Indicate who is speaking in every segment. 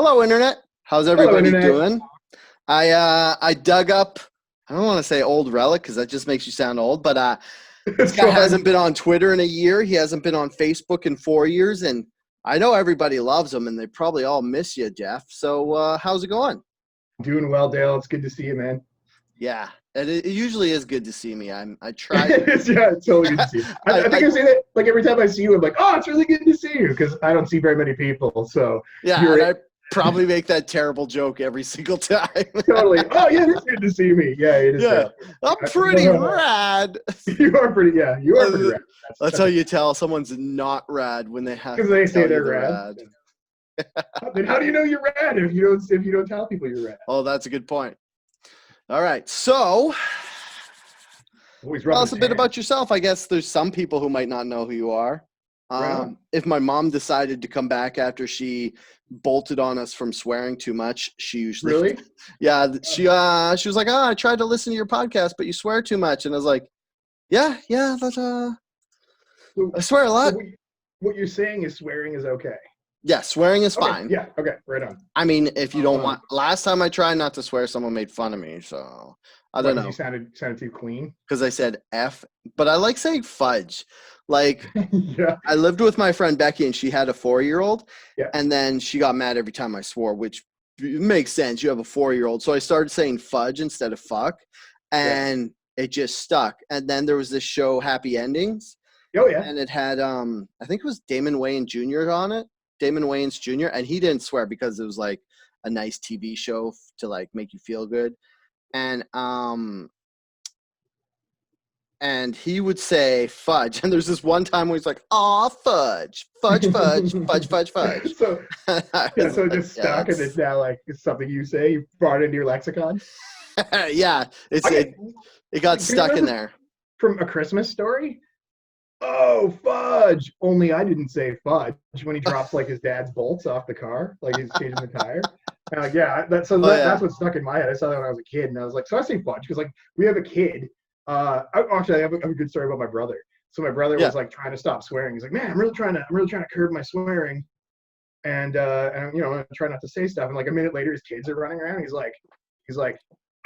Speaker 1: Hello, Internet. How's
Speaker 2: Hello,
Speaker 1: everybody
Speaker 2: Internet.
Speaker 1: doing? I dug up, I don't want to say old relic because that just makes you sound old, but this
Speaker 2: It's
Speaker 1: guy
Speaker 2: fine.
Speaker 1: hasn't been on Twitter in a year. He hasn't been on Facebook in 4 years, and I know everybody loves him, and they probably all miss you, Geoff. So how's it going?
Speaker 2: Doing well, Dale. It's good to see you, man.
Speaker 1: Yeah, it usually is good to see me. I try.
Speaker 2: Yeah, it's totally good to see you. I think
Speaker 1: I
Speaker 2: I say that like every time I see you, I'm like, oh, it's really good to see you because I don't see very many people. So
Speaker 1: yeah, and
Speaker 2: you're
Speaker 1: I probably make that terrible joke every single time.
Speaker 2: totally, oh, yeah, it's good to see me. Yeah, it is
Speaker 1: Yeah,
Speaker 2: Dale.
Speaker 1: I'm pretty rad.
Speaker 2: You are pretty, yeah, you are pretty
Speaker 1: Uh,
Speaker 2: rad.
Speaker 1: That's
Speaker 2: That's
Speaker 1: how
Speaker 2: a
Speaker 1: you tell someone's not rad when they have
Speaker 2: because
Speaker 1: to
Speaker 2: they say
Speaker 1: tell you
Speaker 2: they're
Speaker 1: they're
Speaker 2: rad.
Speaker 1: rad.
Speaker 2: Then how do you know you're rad if you don't tell people you're rad?
Speaker 1: Oh, that's a good point. All right. So
Speaker 2: Always
Speaker 1: tell
Speaker 2: rubbing
Speaker 1: us a
Speaker 2: his
Speaker 1: bit
Speaker 2: hands.
Speaker 1: about yourself. I guess there's some people who might not know who you are.
Speaker 2: Right on.
Speaker 1: If my mom decided to come back after she bolted on us from swearing too much, she usually,
Speaker 2: Really?
Speaker 1: yeah, she was like, oh, I tried to listen to your podcast, but you swear too much. And I was like, yeah, that's,
Speaker 2: So,
Speaker 1: I swear a
Speaker 2: so
Speaker 1: lot.
Speaker 2: what you're saying is swearing is okay.
Speaker 1: Yeah, swearing is
Speaker 2: Okay.
Speaker 1: fine.
Speaker 2: Yeah. Okay. Right on.
Speaker 1: I mean, if you don't
Speaker 2: Um,
Speaker 1: want, last time I tried not to swear, someone made fun of me. So I
Speaker 2: Why?
Speaker 1: don't
Speaker 2: Because you
Speaker 1: know.
Speaker 2: sounded too clean.
Speaker 1: Because I said F, but I like saying fudge. Like,
Speaker 2: Yeah.
Speaker 1: I lived with my friend Becky, and she had a 4-year-old,
Speaker 2: Yeah.
Speaker 1: and then she got mad every time I swore, which makes sense. You have a 4-year-old. So I started saying fudge instead of fuck,
Speaker 2: Yeah.
Speaker 1: and it just stuck. And then there was this show, Happy Endings,
Speaker 2: Oh yeah.
Speaker 1: and it had, I think it was Damon Wayans Jr. on it, Damon Wayans Jr., and he didn't swear because it was like a nice TV show to like make you feel good. And he would say fudge. And there's this one time where he's like, aw, fudge, fudge, fudge, fudge, fudge, fudge.
Speaker 2: So
Speaker 1: I
Speaker 2: yeah.
Speaker 1: was
Speaker 2: So it
Speaker 1: like,
Speaker 2: just
Speaker 1: yeah,
Speaker 2: stuck, and it's now like it's something you say. You brought it into your lexicon.
Speaker 1: yeah,
Speaker 2: I get.
Speaker 1: it got
Speaker 2: Can you
Speaker 1: stuck in
Speaker 2: remember
Speaker 1: there.
Speaker 2: from A Christmas Story? Oh, fudge! Only I didn't say fudge when he drops like his dad's bolts off the car, like he's changing the tire. And like, yeah,
Speaker 1: Oh,
Speaker 2: that's
Speaker 1: yeah.
Speaker 2: what stuck in my head. I saw that when I was a kid, and I was like, so I say fudge because like we have a kid. Actually, I have a good story about my brother. So my brother
Speaker 1: Yeah.
Speaker 2: was like trying to stop swearing. He's like, man, I'm really trying to curb my swearing, and I'm gonna try not to say stuff. And like a minute later, his kids are running around. He's like,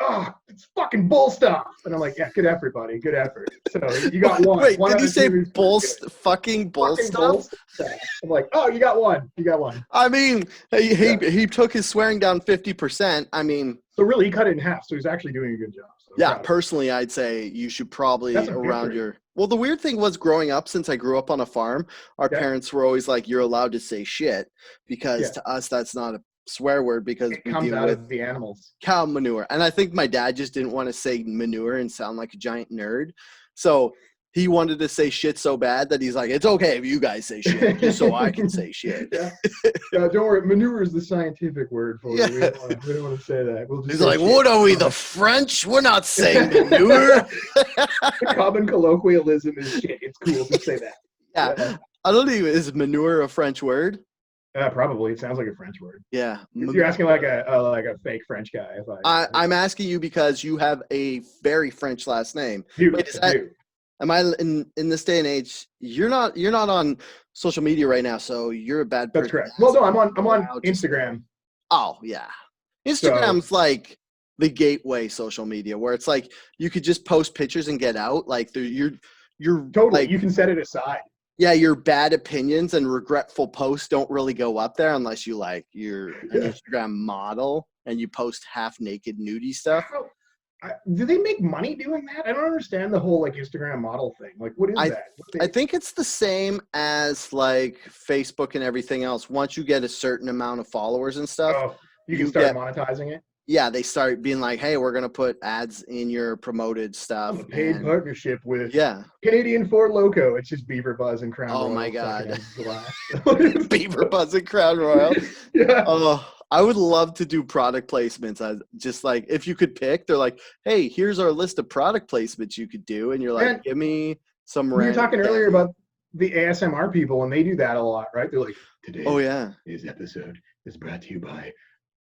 Speaker 2: oh, it's fucking bull stuff. And I'm like, yeah, good effort, buddy, good effort. So you got one.
Speaker 1: Wait,
Speaker 2: One
Speaker 1: did
Speaker 2: out
Speaker 1: you
Speaker 2: of
Speaker 1: say
Speaker 2: two is pretty
Speaker 1: bull,
Speaker 2: good.
Speaker 1: fucking bull
Speaker 2: Fucking bull
Speaker 1: stuff?
Speaker 2: stuff. I'm like, oh, you got one. You got one.
Speaker 1: I mean,
Speaker 2: Yeah.
Speaker 1: he took his swearing down 50%. I mean,
Speaker 2: So really, he cut it in half. So he's actually doing a good job. So I'm
Speaker 1: yeah,
Speaker 2: proud of him.
Speaker 1: personally, I'd say you should probably
Speaker 2: That's a
Speaker 1: around
Speaker 2: victory.
Speaker 1: your. Well, the weird thing was growing up, since I grew up on a farm, our
Speaker 2: Yeah.
Speaker 1: parents were always like, "You're allowed to say shit," because
Speaker 2: Yeah.
Speaker 1: to us that's not a swear word because
Speaker 2: It
Speaker 1: we
Speaker 2: comes
Speaker 1: deal
Speaker 2: out
Speaker 1: with
Speaker 2: of the animals.
Speaker 1: cow manure. And I think my dad just didn't want to say manure and sound like a giant nerd, so he wanted to say shit so bad that he's like, "It's okay if you guys say shit, just so I can say shit."
Speaker 2: Yeah. Don't worry. Manure is the scientific word for
Speaker 1: Yeah.
Speaker 2: it. We don't want to say that. We'll just
Speaker 1: He's
Speaker 2: say
Speaker 1: like,
Speaker 2: shit.
Speaker 1: "What are we, the French? We're not saying manure."
Speaker 2: The common colloquialism is shit. It's cool. Just say that. Yeah.
Speaker 1: Yeah, I don't even. Is manure a French word?
Speaker 2: Probably. It sounds like a French word.
Speaker 1: Yeah.
Speaker 2: You're asking like a fake French guy.
Speaker 1: I'm asking you because you have a very French last name. Wait, is
Speaker 2: I
Speaker 1: that?
Speaker 2: do.
Speaker 1: Am I in this day and age? You're not on social media right now, so you're a bad
Speaker 2: That's
Speaker 1: person.
Speaker 2: correct. Well, no, I'm on
Speaker 1: Allowed to say-
Speaker 2: Instagram.
Speaker 1: Oh yeah,
Speaker 2: So
Speaker 1: Instagram's like the gateway social media where it's like you could just post pictures and get out. Like you're
Speaker 2: totally,
Speaker 1: like,
Speaker 2: you can set it aside.
Speaker 1: yeah, your bad opinions and regretful posts don't really go up there unless you like you're an
Speaker 2: Yeah.
Speaker 1: Instagram model and you post half naked nudie stuff.
Speaker 2: Do they make money doing that? I don't understand the whole like Instagram model thing. Like, what is
Speaker 1: I
Speaker 2: that?
Speaker 1: I think it's the same as like Facebook and everything else. Once you get a certain amount of followers and stuff,
Speaker 2: Oh, you can
Speaker 1: you
Speaker 2: start
Speaker 1: get
Speaker 2: monetizing it.
Speaker 1: yeah, they start being like, "Hey, we're gonna put ads in your promoted
Speaker 2: On
Speaker 1: stuff,"
Speaker 2: a paid
Speaker 1: and
Speaker 2: partnership with
Speaker 1: yeah.
Speaker 2: Canadian Ford Loco. It's just Beaver Buzz and Crown
Speaker 1: Oh my
Speaker 2: Royal sucking
Speaker 1: God,
Speaker 2: in glass.
Speaker 1: Beaver Buzz and Crown Royal.
Speaker 2: Yeah.
Speaker 1: Oh, I would love to do product placements. I just like if you could pick, they're like, "Hey, here's our list of product placements you could do," and you're like,
Speaker 2: Man,
Speaker 1: "Give me some
Speaker 2: we were
Speaker 1: random
Speaker 2: talking earlier
Speaker 1: candy."
Speaker 2: about the ASMR people, and they do that a lot, right? They're like,
Speaker 1: Oh yeah.
Speaker 2: today's episode is brought to you by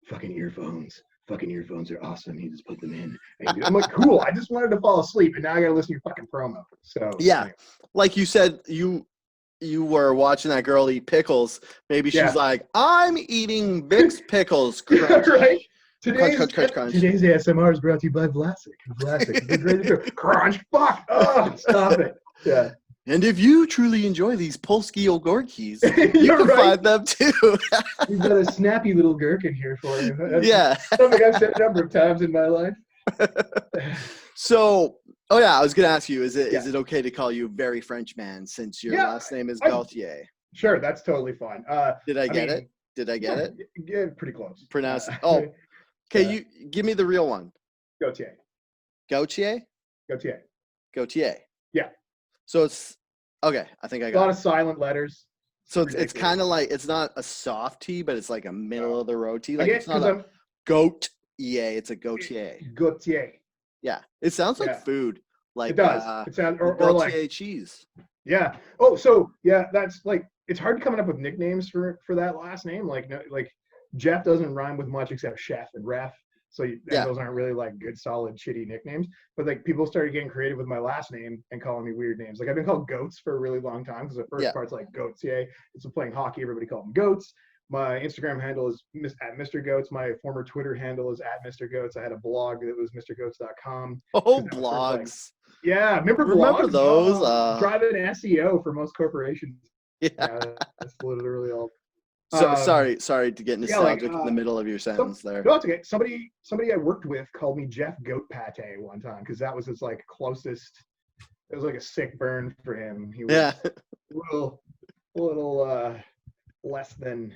Speaker 2: fucking earphones. Fucking earphones are awesome. You just put them in. And I'm like, cool. I just wanted to fall asleep, and now I got to listen to your fucking promo. So
Speaker 1: Yeah,
Speaker 2: anyway.
Speaker 1: like you said, you you were watching that girl eat pickles, maybe she's
Speaker 2: Yeah.
Speaker 1: like, I'm eating Vicks pickles. Crunch,
Speaker 2: Right?
Speaker 1: crunch, crunch, crunch, crunch.
Speaker 2: Today's ASMR is brought to you by Vlasic. Vlasic is the greatest food. Crunch, fuck, oh, stop it. Yeah.
Speaker 1: And if you truly enjoy these Polsky Ogorkis, you
Speaker 2: You're
Speaker 1: can
Speaker 2: right.
Speaker 1: find them too.
Speaker 2: We've got a snappy little gherkin here for you. That's
Speaker 1: Yeah.
Speaker 2: something I've said a number of times in my life.
Speaker 1: So, oh yeah, I was gonna ask you, is
Speaker 2: Yeah.
Speaker 1: it okay to call you very French man since your
Speaker 2: Yeah,
Speaker 1: last name is
Speaker 2: I-
Speaker 1: Gauthier?
Speaker 2: Sure, that's totally fine.
Speaker 1: Did I get
Speaker 2: mean,
Speaker 1: it? Did I get it?
Speaker 2: Yeah, pretty close.
Speaker 1: Pronounce it. Oh, okay.
Speaker 2: yeah.
Speaker 1: You give me the real one.
Speaker 2: Gauthier.
Speaker 1: Gauthier?
Speaker 2: Gauthier.
Speaker 1: Gauthier.
Speaker 2: Yeah.
Speaker 1: So it's okay. I think I
Speaker 2: A
Speaker 1: got
Speaker 2: lot
Speaker 1: it.
Speaker 2: of silent letters.
Speaker 1: So it's
Speaker 2: ridiculous.
Speaker 1: kind of like, it's not a soft T, but it's like a middle of the road T.
Speaker 2: I
Speaker 1: Like
Speaker 2: get
Speaker 1: it's not
Speaker 2: because
Speaker 1: a
Speaker 2: I'm
Speaker 1: goat. Yeah, it's a Gautier.
Speaker 2: Gauthier.
Speaker 1: Yeah, it sounds like
Speaker 2: Yeah.
Speaker 1: food. Like
Speaker 2: It does. It sounds or
Speaker 1: Gautier
Speaker 2: like
Speaker 1: cheese.
Speaker 2: yeah. Oh, so yeah, that's like it's hard coming up with nicknames for that last name. Like no, like Geoff doesn't rhyme with much except chef and ref. So those aren't really like good, solid, shitty nicknames. But like people started getting creative with my last name and calling me weird names. Like I've been called Goats for a really long time because the first part's like Gauthier. It's playing hockey. Everybody called them Goats. My Instagram handle is at Mr. Goats. My former Twitter handle is at Mr. Goats. I had a blog that was MrGoats.com.
Speaker 1: Oh, blogs.
Speaker 2: Yeah, remember
Speaker 1: Remember
Speaker 2: blogs?
Speaker 1: those?
Speaker 2: Driving SEO for most corporations.
Speaker 1: Yeah.
Speaker 2: That's literally all.
Speaker 1: So sorry to get nostalgic
Speaker 2: like,
Speaker 1: in the middle of your sentence there.
Speaker 2: No, it's okay. Somebody I worked with called me Geoff Goat Pate one time because that was his like closest. It was like a sick burn for him. He was a little less than.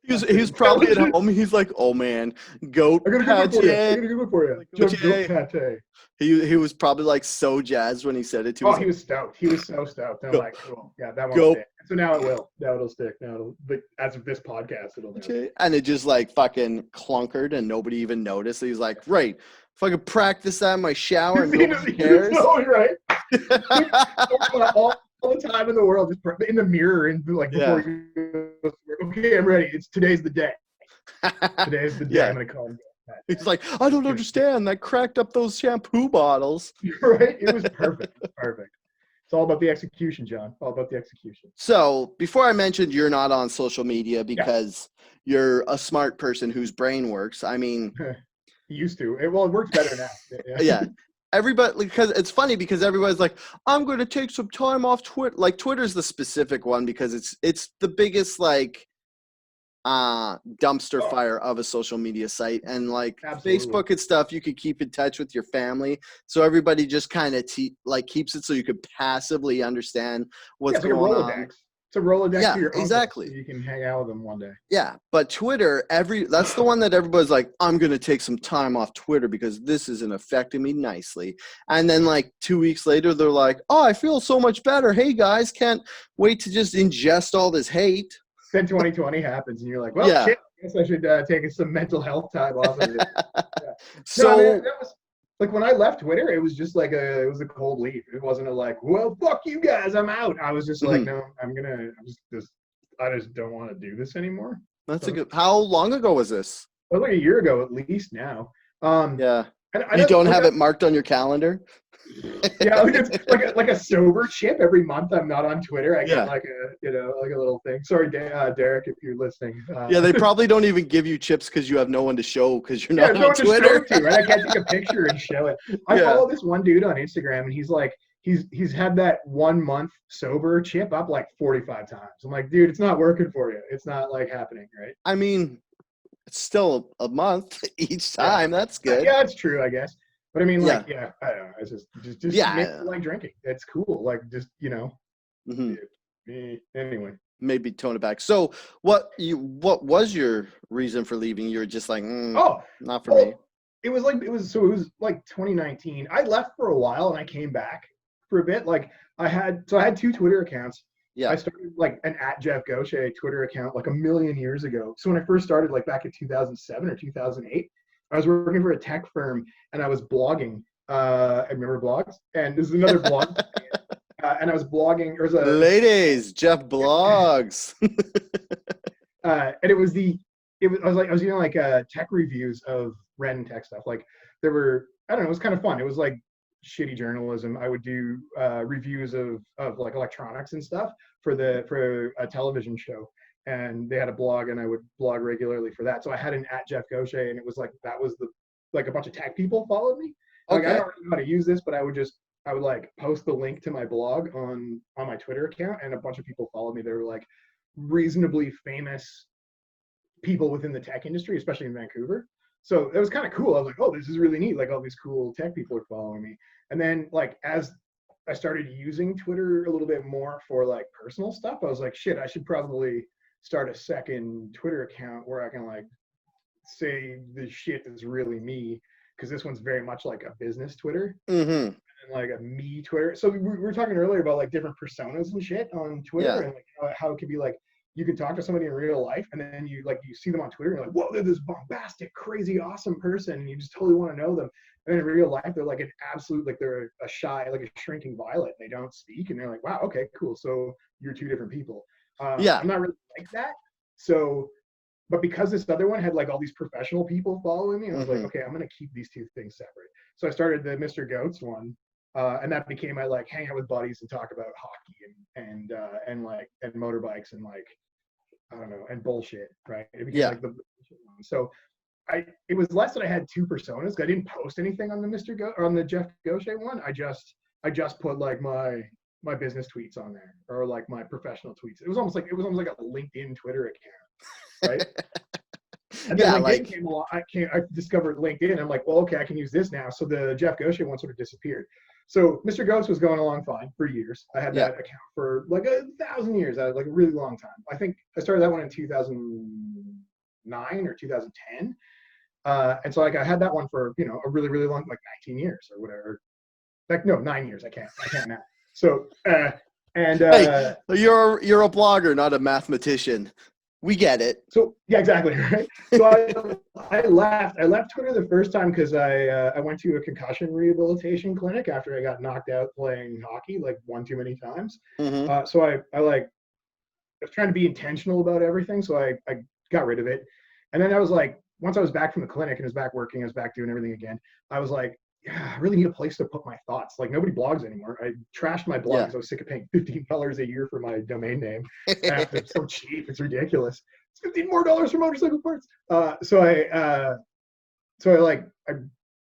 Speaker 1: He was probably at home. He's like, oh man, goat
Speaker 2: I'm gonna
Speaker 1: pate.
Speaker 2: go for you. Geoff Goat Pate.
Speaker 1: He was probably like so jazzed when he said it to us.
Speaker 2: Oh, he was stoked. He was so stoked. I'm like, cool. Yeah, that won't
Speaker 1: Go.
Speaker 2: stick. So now it will. Now it'll stick. Now it'll. But as of this podcast, it'll.
Speaker 1: And it just like fucking clunkered and nobody even noticed. He's like, right, if I could practice that in my shower and nobody cares.
Speaker 2: No, right. all the time in the world, just in the mirror and like before you. Okay, I'm ready. Today's the day. Today's the day. I'm gonna call him.
Speaker 1: He's like, I don't understand. That cracked up those shampoo bottles.
Speaker 2: Right? It was perfect. Perfect. It's all about the execution, John. All about the execution.
Speaker 1: So before I mentioned you're not on social media because you're a smart person whose brain works. I mean,
Speaker 2: he used to. It works better now.
Speaker 1: Yeah. Everybody, because it's funny because everybody's like, I'm going to take some time off Twitter. Like Twitter's the specific one because it's the biggest like dumpster fire of a social media site, and like Facebook and stuff, you could keep in touch with your family, so everybody just kind of keeps it so you could passively understand what's going on.
Speaker 2: It's a Rolodex.
Speaker 1: To your exactly.
Speaker 2: So you can hang out with them one day.
Speaker 1: Yeah, but Twitter, that's the one that everybody's like, I'm gonna take some time off Twitter because this isn't affecting me nicely. And then like 2 weeks later, they're like, oh, I feel so much better. Hey guys, can't wait to just ingest all this hate.
Speaker 2: Then 2020 happens, and you're like, well, shit, I guess I should take some mental health time off. So that was, like when I left Twitter, it was just like it was a cold leave. It wasn't like, well, fuck you guys, I'm out. I was just like, no, I just don't want to do this anymore.
Speaker 1: That's a good. How long ago was this?
Speaker 2: It was like a year ago at least now.
Speaker 1: Yeah. You don't have it marked on your calendar?
Speaker 2: Yeah, like a sober chip every month. I'm not on Twitter. I get like a little thing. Sorry, Derek, if you're listening.
Speaker 1: Yeah, they probably don't even give you chips because you have no one to show because you're not on Twitter.
Speaker 2: To show it to, right? I can't take a picture and show it. I follow this one dude on Instagram, and he's like, he's had that 1 month sober chip up like 45 times. I'm like, dude, it's not working for you. It's not like happening, right?
Speaker 1: I mean, it's still a month each time. That's good.
Speaker 2: Yeah, it's true, I guess. But I mean, like, I don't know. It's just like drinking. It's cool. Like, just anyway.
Speaker 1: Maybe tone it back. So, what was your reason for leaving? You were just like, not for me.
Speaker 2: It was like 2019. I left for a while and I came back for a bit. Like, I had 2 Twitter accounts. Yeah. I started like an @Geoff Gauthier Twitter account like a million years ago. So when I first started, like back in 2007 or 2008. I was working for a tech firm and I was blogging. I remember blogs, and this is another blog. And I was blogging.
Speaker 1: Ladies, Geoff blogs.
Speaker 2: And I was doing like tech reviews of random tech stuff. Like there were, I don't know, it was kind of fun. It was like shitty journalism. I would do reviews of like electronics and stuff for a television show, and they had a blog, and I would blog regularly for that. So I had an @Geoff Gauthier, and it was like that was the like a bunch of tech people followed me. Like I don't really know how to use this, but I would like post the link to my blog on my Twitter account, and a bunch of people followed me. They were like reasonably famous people within the tech industry, especially in Vancouver. So it was kind of cool. I was like, oh, this is really neat. Like all these cool tech people are following me. And then like as I started using Twitter a little bit more for like personal stuff, I was like, shit, I should probably start a second Twitter account where I can like say the shit that's really me, because this one's very much like a business Twitter. And like a me Twitter. So we were talking earlier about like different personas and shit on Twitter, and like how it could be like you can talk to somebody in real life, and then you see them on Twitter, and you're like, whoa, they're this bombastic, crazy, awesome person, and you just totally want to know them. And in real life, they're like an absolute, like they're a shy, like a shrinking violet. They don't speak, and they're like, wow, okay, cool. So you're two different people. I'm not really like that. So, but because this other one had like all these professional people following me, I was like, okay, I'm gonna keep these two things separate. So I started the Mr. Goats one. And that became my like hang out with buddies and talk about hockey and motorbikes and like I don't know and bullshit, right? It became like the bullshit one. So it was less that I had two personas. I didn't post anything on the or on the Geoff Gauthier one. I just put like my business tweets on there, or like my professional tweets. It was almost like a LinkedIn Twitter account, right? And then LinkedIn came along. I discovered LinkedIn. I'm like, well, okay, I can use this now. So the Geoff Gauthier one sort of disappeared. So Mr. Ghost was going along fine for years. I had that account for like 1,000 years, like a really long time. I think I started that one in 2009 or 2010. And so like I had that one for, a really, really long, like 19 years or whatever. Like, no, 9 years. I can't now. So, hey,
Speaker 1: you're a blogger, not a mathematician. We get it.
Speaker 2: So yeah, exactly, right. So I left Twitter the first time because I went to a concussion rehabilitation clinic after I got knocked out playing hockey like one too many times. So I was trying to be intentional about everything, so I got rid of it. And then I was like, once I was back from the clinic and was back working, I was back doing everything again. I was like, yeah, I really need a place to put my thoughts. Like nobody blogs anymore. I trashed my blog because I was sick of paying $15 a year for my domain name. It's so cheap, it's ridiculous. It's $15 more for motorcycle parts. So I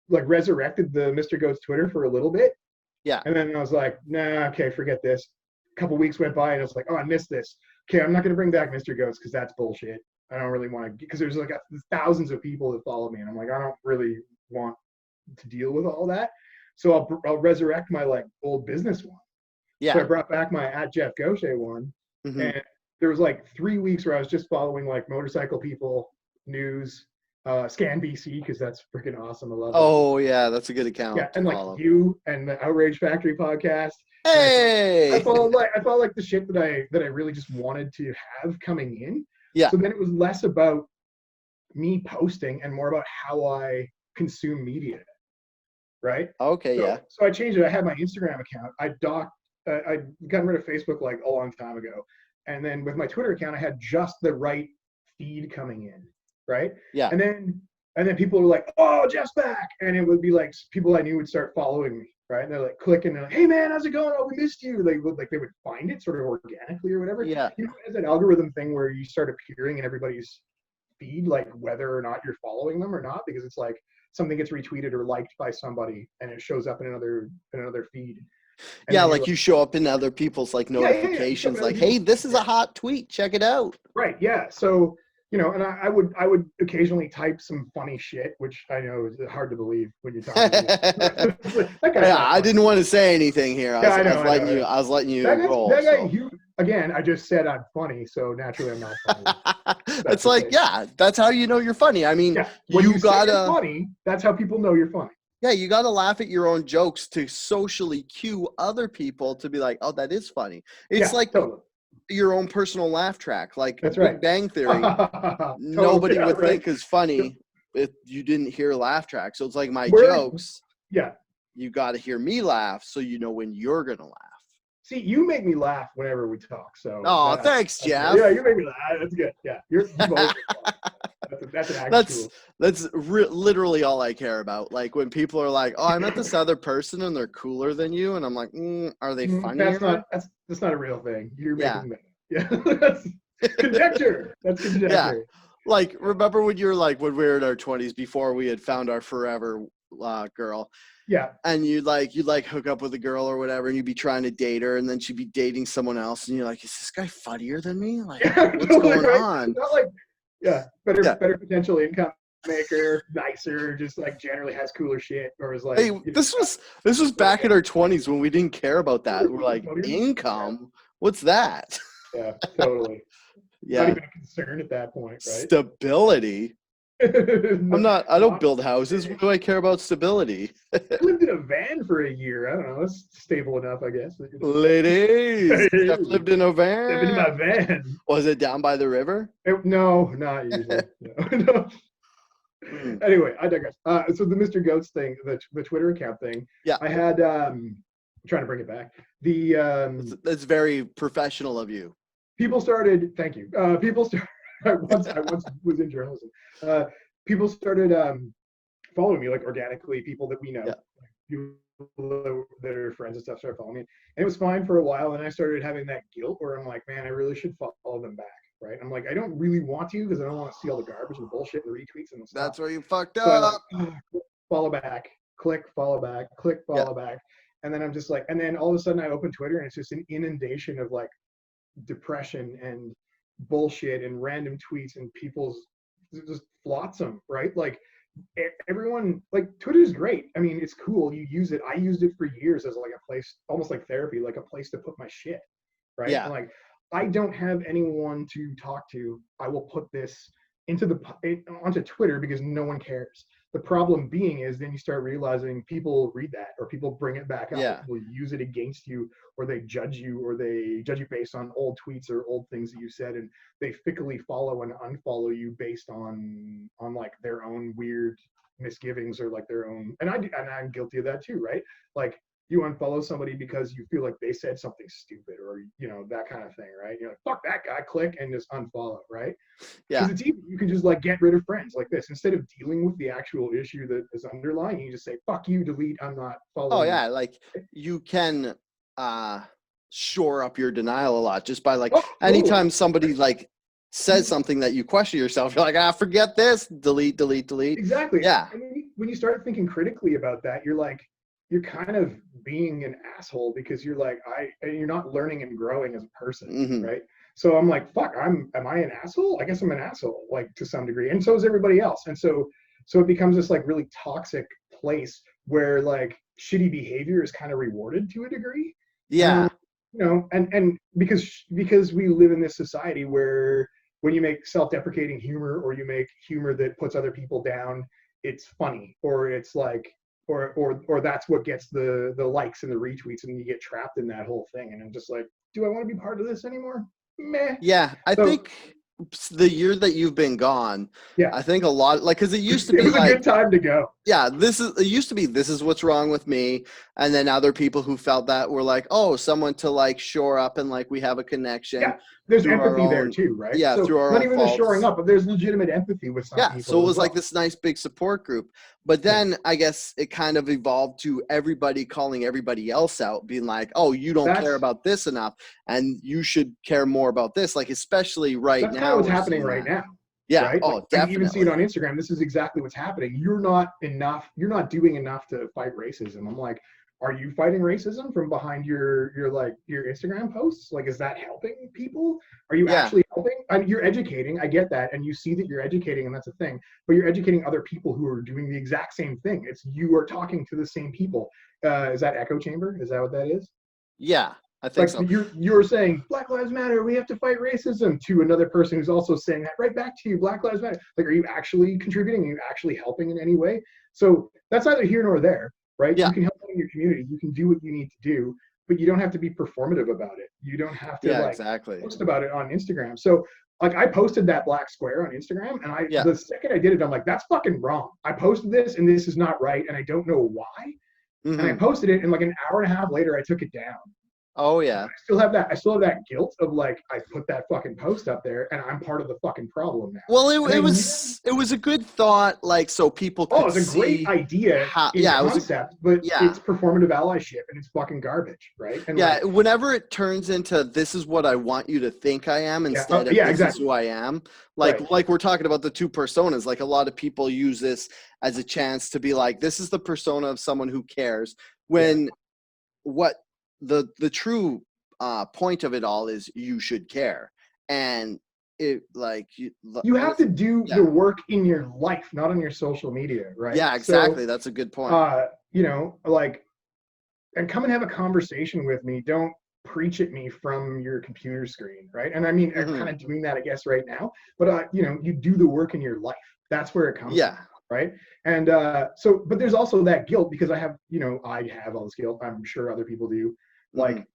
Speaker 2: resurrected the Mr. Goat's Twitter for a little bit. Yeah. And then I was like, nah, okay, forget this. A couple weeks went by and I was like, oh, I missed this. Okay, I'm not gonna bring back Mr. Goats because that's bullshit. I don't really want to, because there's like thousands of people that follow me, and I'm like, I don't really want to deal with all that. So I'll resurrect my like old business one. Yeah. So I brought back my @Geoff Gauthier one, and there was like 3 weeks where I was just following like motorcycle people, news, Scan BC, because that's freaking awesome. I love it.
Speaker 1: Oh yeah, that's a good account.
Speaker 2: Yeah, and like you and the Outrage Factory podcast.
Speaker 1: Hey,
Speaker 2: I followed like the shit that I really just wanted to have coming in. Yeah. So then it was less about me posting and more about how I consume media. Right.
Speaker 1: Okay.
Speaker 2: So I changed it. I had my Instagram account. I got rid of Facebook like a long time ago, and then with my Twitter account, I had just the right feed coming in. Right. Yeah. And then people were like, "Oh, Geoff's back," and it would be like people I knew would start following me. Right. And they're like clicking. They're like, "Hey man, how's it going? Oh, we missed you." They would find it sort of organically or whatever. Yeah. It's an algorithm thing where you start appearing in everybody's feed, like whether or not you're following them or not, because it's like something gets retweeted or liked by somebody and it shows up in another feed.
Speaker 1: And yeah, like you show up in other people's like notifications, like, hey, this is a hot tweet, check it out.
Speaker 2: Right. Yeah. So, and I would occasionally type some funny shit, which I know is hard to believe when you're talking to me.
Speaker 1: I didn't want to say anything here. I was letting you roll.
Speaker 2: That guy, again, I just said I'm funny, so naturally I'm not funny.
Speaker 1: It's like, yeah, that's how you know you're funny. I mean,
Speaker 2: when you gotta say you're funny, that's how people know you're funny.
Speaker 1: Yeah, you gotta laugh at your own jokes to socially cue other people to be like, oh, that is funny. It's like your own personal laugh track. Like Big Bang Theory, nobody would think is funny if you didn't hear laugh track. So it's like my jokes.
Speaker 2: Yeah.
Speaker 1: You got to hear me laugh so you know when you're gonna laugh.
Speaker 2: See, you make me laugh whenever we talk. So.
Speaker 1: Oh, thanks, Geoff.
Speaker 2: Yeah, you make me laugh. That's good. Yeah, you've always been fun. That's an act
Speaker 1: That's
Speaker 2: tool.
Speaker 1: literally all I care about. Like when people are like, "Oh, I met this other person and they're cooler than you," and I'm like, "Are they funnier?"
Speaker 2: That's not a real thing. You're
Speaker 1: Yeah,
Speaker 2: making that. Yeah, that's conjecture. That's
Speaker 1: yeah.
Speaker 2: conjecture.
Speaker 1: Like remember when you were like when we were in our 20s before we had found our forever girl,
Speaker 2: Yeah,
Speaker 1: and you'd hook up with a girl or whatever, and you'd be trying to date her, and then she'd be dating someone else, and you're like, "Is this guy funnier than me? Like,
Speaker 2: yeah,
Speaker 1: what's
Speaker 2: totally
Speaker 1: going
Speaker 2: right.
Speaker 1: on?"
Speaker 2: Not like, yeah, better
Speaker 1: Yeah.
Speaker 2: better potential income maker, nicer, just like generally has cooler shit, or is like,
Speaker 1: Hey, this was back in our 20s when we didn't care about that. We're like,
Speaker 2: yeah,
Speaker 1: income? What's that?
Speaker 2: yeah, totally. Not
Speaker 1: Yeah.
Speaker 2: even a concern at that point, right?
Speaker 1: Stability. I don't
Speaker 2: Not
Speaker 1: build houses. What do I care about stability?
Speaker 2: I lived in a van for a year. I don't know. That's stable enough, I guess.
Speaker 1: Ladies,
Speaker 2: Hey,
Speaker 1: Geoff lived in a
Speaker 2: living in
Speaker 1: van.
Speaker 2: my van.
Speaker 1: Was it down by the river?
Speaker 2: No, not usually. No, no.
Speaker 1: Mm.
Speaker 2: Anyway, I digress. So the Mr. Goats thing, the Twitter account thing,
Speaker 1: Yeah,
Speaker 2: I had. I'm trying to bring it back. The
Speaker 1: that's very professional of you.
Speaker 2: people started. Thank you. People started. I once was in journalism. Uh, people started following me like organically. People that we know,
Speaker 1: Yeah,
Speaker 2: people that are friends and stuff, started following me. And it was fine for a while. And I started having that guilt where I'm like, man, I really should follow them back. Right. I'm like, I don't really want to because I don't want to see all the garbage and the bullshit and the retweets and the stuff.
Speaker 1: that's where you fucked
Speaker 2: So I like
Speaker 1: up.
Speaker 2: follow back, click follow back, click
Speaker 1: Yeah,
Speaker 2: follow back. And then I'm just like, and then all of a sudden I open Twitter and it's just an inundation of like depression and bullshit and random tweets and people's just flotsam, right? Like everyone, like Twitter's great. I mean, it's cool. You use it. I used it for years as like a place, almost like therapy, like a place to put my shit, right?
Speaker 1: yeah,
Speaker 2: And like, I don't have anyone to talk to. I will put this onto Twitter because no one cares. The problem being is then you start realizing people read that or people bring it back up or
Speaker 1: yeah,
Speaker 2: people use it against you or they judge you based on old tweets or old things that you said and they fickly follow and unfollow you based on like their own weird misgivings or like their own and I'm guilty of that too, right? Like you unfollow somebody because you feel like they said something stupid or that kind of thing, right? You're like, fuck that guy, click and just unfollow, right?
Speaker 1: yeah.
Speaker 2: Because it's easy. You can just like get rid of friends like this instead of dealing with the actual issue that is underlying. You just say, fuck you, delete, I'm not
Speaker 1: Oh
Speaker 2: following you.
Speaker 1: yeah, like you can uh shore up your denial a lot just by like
Speaker 2: Oh, totally.
Speaker 1: anytime somebody like says something that you question yourself, you're like, forget this, delete, delete, delete.
Speaker 2: Exactly.
Speaker 1: Yeah,
Speaker 2: And when you start thinking critically about that, you're kind of being an asshole because and you're not learning and growing as a person,
Speaker 1: hmm,
Speaker 2: right? So I'm like, fuck, am I an asshole? I guess I'm an asshole, like to some degree. And so is everybody else. And so it becomes this like really toxic place where like shitty behavior is kind of rewarded to a degree.
Speaker 1: yeah,
Speaker 2: Um, and because we live in this society where when you make self-deprecating humor or you make humor that puts other people down, it's funny or it's like or that's what gets the likes and the retweets and you get trapped in that whole thing. And I'm just like, do I want to be part of this anymore? Meh.
Speaker 1: yeah. I
Speaker 2: So
Speaker 1: think the year that you've been gone,
Speaker 2: yeah,
Speaker 1: I think a lot like because it used to
Speaker 2: it
Speaker 1: be
Speaker 2: was a
Speaker 1: like
Speaker 2: good time to go.
Speaker 1: yeah, it used to be this is what's wrong with me. And then other people who felt that were like, oh, someone to like shore up and like we have a connection
Speaker 2: Yeah, there's
Speaker 1: through our
Speaker 2: empathy there
Speaker 1: own,
Speaker 2: too, right?
Speaker 1: yeah,
Speaker 2: So
Speaker 1: through our
Speaker 2: not
Speaker 1: own
Speaker 2: even the shoring
Speaker 1: faults.
Speaker 2: up, but there's legitimate empathy with some
Speaker 1: Yeah. So it
Speaker 2: people as
Speaker 1: was like
Speaker 2: well.
Speaker 1: this nice big support group. But
Speaker 2: Yeah,
Speaker 1: then I guess it kind of evolved to everybody calling everybody else out, being like, oh, you don't care
Speaker 2: that's
Speaker 1: about this enough and you should care more about this. Like, especially right
Speaker 2: that's kind of
Speaker 1: now,
Speaker 2: what's
Speaker 1: we're
Speaker 2: happening
Speaker 1: seeing
Speaker 2: right
Speaker 1: that.
Speaker 2: now,
Speaker 1: Yeah.
Speaker 2: right? Like
Speaker 1: Oh,
Speaker 2: you even see it
Speaker 1: definitely.
Speaker 2: on Instagram. This is exactly what's happening. You're not enough. You're not doing enough to fight racism. I'm like, are you fighting racism from behind your Instagram posts? Like, is that helping people? Are you
Speaker 1: Yeah.
Speaker 2: actually helping? I mean, you're educating. I get that, and you see that you're educating, and that's a thing. But you're educating other people who are doing the exact same thing. It's you are talking to the same people. Is that echo chamber? Is that what that is?
Speaker 1: Yeah. I think
Speaker 2: Like
Speaker 1: so.
Speaker 2: you're saying Black Lives Matter, we have to fight racism to another person who's also saying that right back to you, Black Lives Matter. Like, are you actually contributing? Are you actually helping in any way? So that's neither here nor there, right?
Speaker 1: Yeah.
Speaker 2: You can help in your community, you can do what you need to do, but you don't have to be performative about it. You don't have to
Speaker 1: Yeah,
Speaker 2: like
Speaker 1: exactly.
Speaker 2: post about it on Instagram. So like I posted that black square on Instagram and
Speaker 1: Yeah.
Speaker 2: the second I did it, I'm like, that's fucking wrong. I posted this and this is not right and I don't know why. And I
Speaker 1: Hmm.
Speaker 2: posted it and like an hour and a half later I took it down
Speaker 1: Oh yeah.
Speaker 2: I still have that. I still have that guilt of like I put that fucking post up there, and I'm part of the fucking problem now.
Speaker 1: Well,
Speaker 2: And
Speaker 1: it was a good thought, like so people
Speaker 2: oh,
Speaker 1: could
Speaker 2: it's a great
Speaker 1: see
Speaker 2: idea
Speaker 1: how.
Speaker 2: in
Speaker 1: Yeah, it was a
Speaker 2: concept, but
Speaker 1: yeah.
Speaker 2: it's performative allyship and it's fucking garbage, right? And
Speaker 1: Yeah,
Speaker 2: like,
Speaker 1: whenever it turns into this is what I want you to think I am instead of
Speaker 2: yeah,
Speaker 1: this is
Speaker 2: exactly,
Speaker 1: who I am,
Speaker 2: right,
Speaker 1: like we're talking about the two personas, like a lot of people use this as a chance to be like, this is the persona of someone who cares,
Speaker 2: yeah.
Speaker 1: when what the true point of it all is you should care. And it like
Speaker 2: You have to do
Speaker 1: yeah,
Speaker 2: the work in your life, not on your social media, right?
Speaker 1: yeah,
Speaker 2: So,
Speaker 1: exactly. That's a good point.
Speaker 2: you know, like, and come and have a conversation with me. Don't preach at me from your computer screen, right? And I mean, I'm
Speaker 1: Hmm.
Speaker 2: kind of doing that, I guess, right now. But you know, you do the work in your life. That's where it comes from,
Speaker 1: Yeah.
Speaker 2: right? And so, but there's also that guilt because I have, you know, I have all this guilt. I'm sure other people do.
Speaker 1: Hmm.
Speaker 2: Like,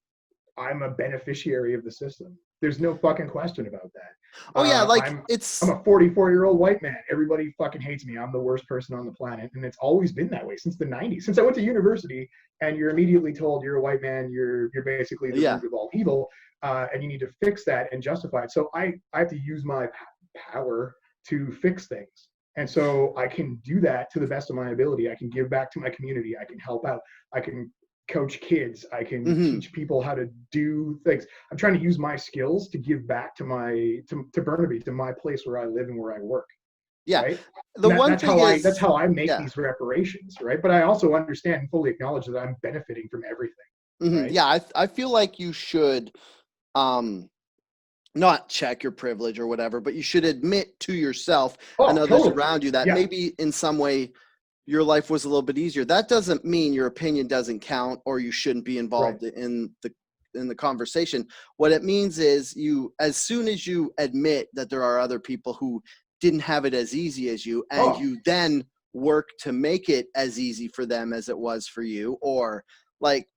Speaker 2: I'm a beneficiary of the system. There's no fucking question about that.
Speaker 1: Oh yeah, like
Speaker 2: I'm
Speaker 1: it's
Speaker 2: a 44-year-old white man. Everybody fucking hates me. I'm the worst person on the planet, and it's always been that way since the '90s. Since I went to university, and you're immediately told you're a white man, you're basically the
Speaker 1: yeah.
Speaker 2: root of all evil, and you need to fix that and justify it. So I have to use my power to fix things. And so I can do that to the best of my ability. I can give back to my community. I can help out. I can coach kids. I can
Speaker 1: Hmm.
Speaker 2: teach people how to do things. I'm trying to use my skills to give back to my to Burnaby, to my place where I live and where I work.
Speaker 1: Yeah.
Speaker 2: Right.
Speaker 1: The one
Speaker 2: That's
Speaker 1: thing
Speaker 2: that's
Speaker 1: is,
Speaker 2: how I make
Speaker 1: yeah.
Speaker 2: these reparations. Right. But I also understand and fully acknowledge that I'm benefiting from everything.
Speaker 1: Hmm.
Speaker 2: Right.
Speaker 1: Yeah, I feel like you should um not check your privilege or whatever, but you should admit to yourself and
Speaker 2: Oh,
Speaker 1: others
Speaker 2: totally.
Speaker 1: around you that
Speaker 2: Yeah.
Speaker 1: maybe in some way your life was a little bit easier. That doesn't mean your opinion doesn't count or you shouldn't be
Speaker 2: Right.
Speaker 1: involved in the conversation. What it means is you, as soon as you admit that there are other people who didn't have it as easy as you, and
Speaker 2: Oh,
Speaker 1: you then work to make it as easy for them as it was for you, or like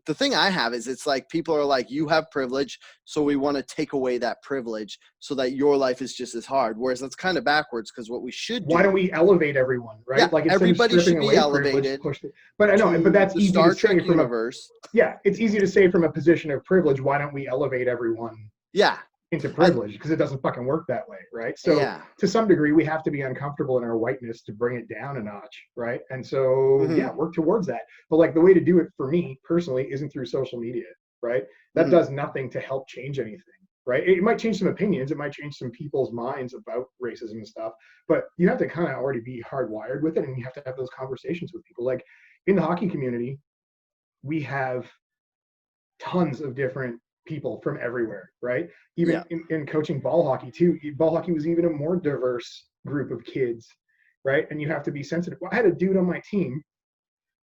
Speaker 1: the thing I have is it's like people are like, you have privilege, so we want to take away that privilege so that your life is just as hard. Whereas that's kind of backwards, because what we should
Speaker 2: why don't
Speaker 1: do,
Speaker 2: we elevate everyone?
Speaker 1: yeah,
Speaker 2: Right. Like instead of
Speaker 1: everybody should
Speaker 2: stripping
Speaker 1: be
Speaker 2: away privilege,
Speaker 1: elevated
Speaker 2: push it. But I know. But
Speaker 1: to
Speaker 2: that's
Speaker 1: the
Speaker 2: easy to
Speaker 1: Star
Speaker 2: say
Speaker 1: Trek
Speaker 2: from a
Speaker 1: universe.
Speaker 2: yeah. It's easy to say from a position of privilege. Why don't we elevate everyone
Speaker 1: Yeah.
Speaker 2: into
Speaker 1: I,
Speaker 2: privilege, because it doesn't fucking work that way, right? So
Speaker 1: yeah.
Speaker 2: to some degree, we have to be uncomfortable in our whiteness to bring it down a notch, right? And so
Speaker 1: Hmm.
Speaker 2: yeah, work towards that. But like the way to do it for me personally isn't through social media, right? That
Speaker 1: Hmm.
Speaker 2: does nothing to help change anything, right? It might change some opinions, it might change some people's minds about racism and stuff, but you have to kind of already be hardwired with it, and you have to have those conversations with people. Like in the hockey community, we have tons of different people from everywhere, right?
Speaker 1: Yeah.
Speaker 2: Even in coaching ball hockey too. Ball hockey was even a more diverse group of kids, right? And you have to be sensitive. Well, I had a dude on my team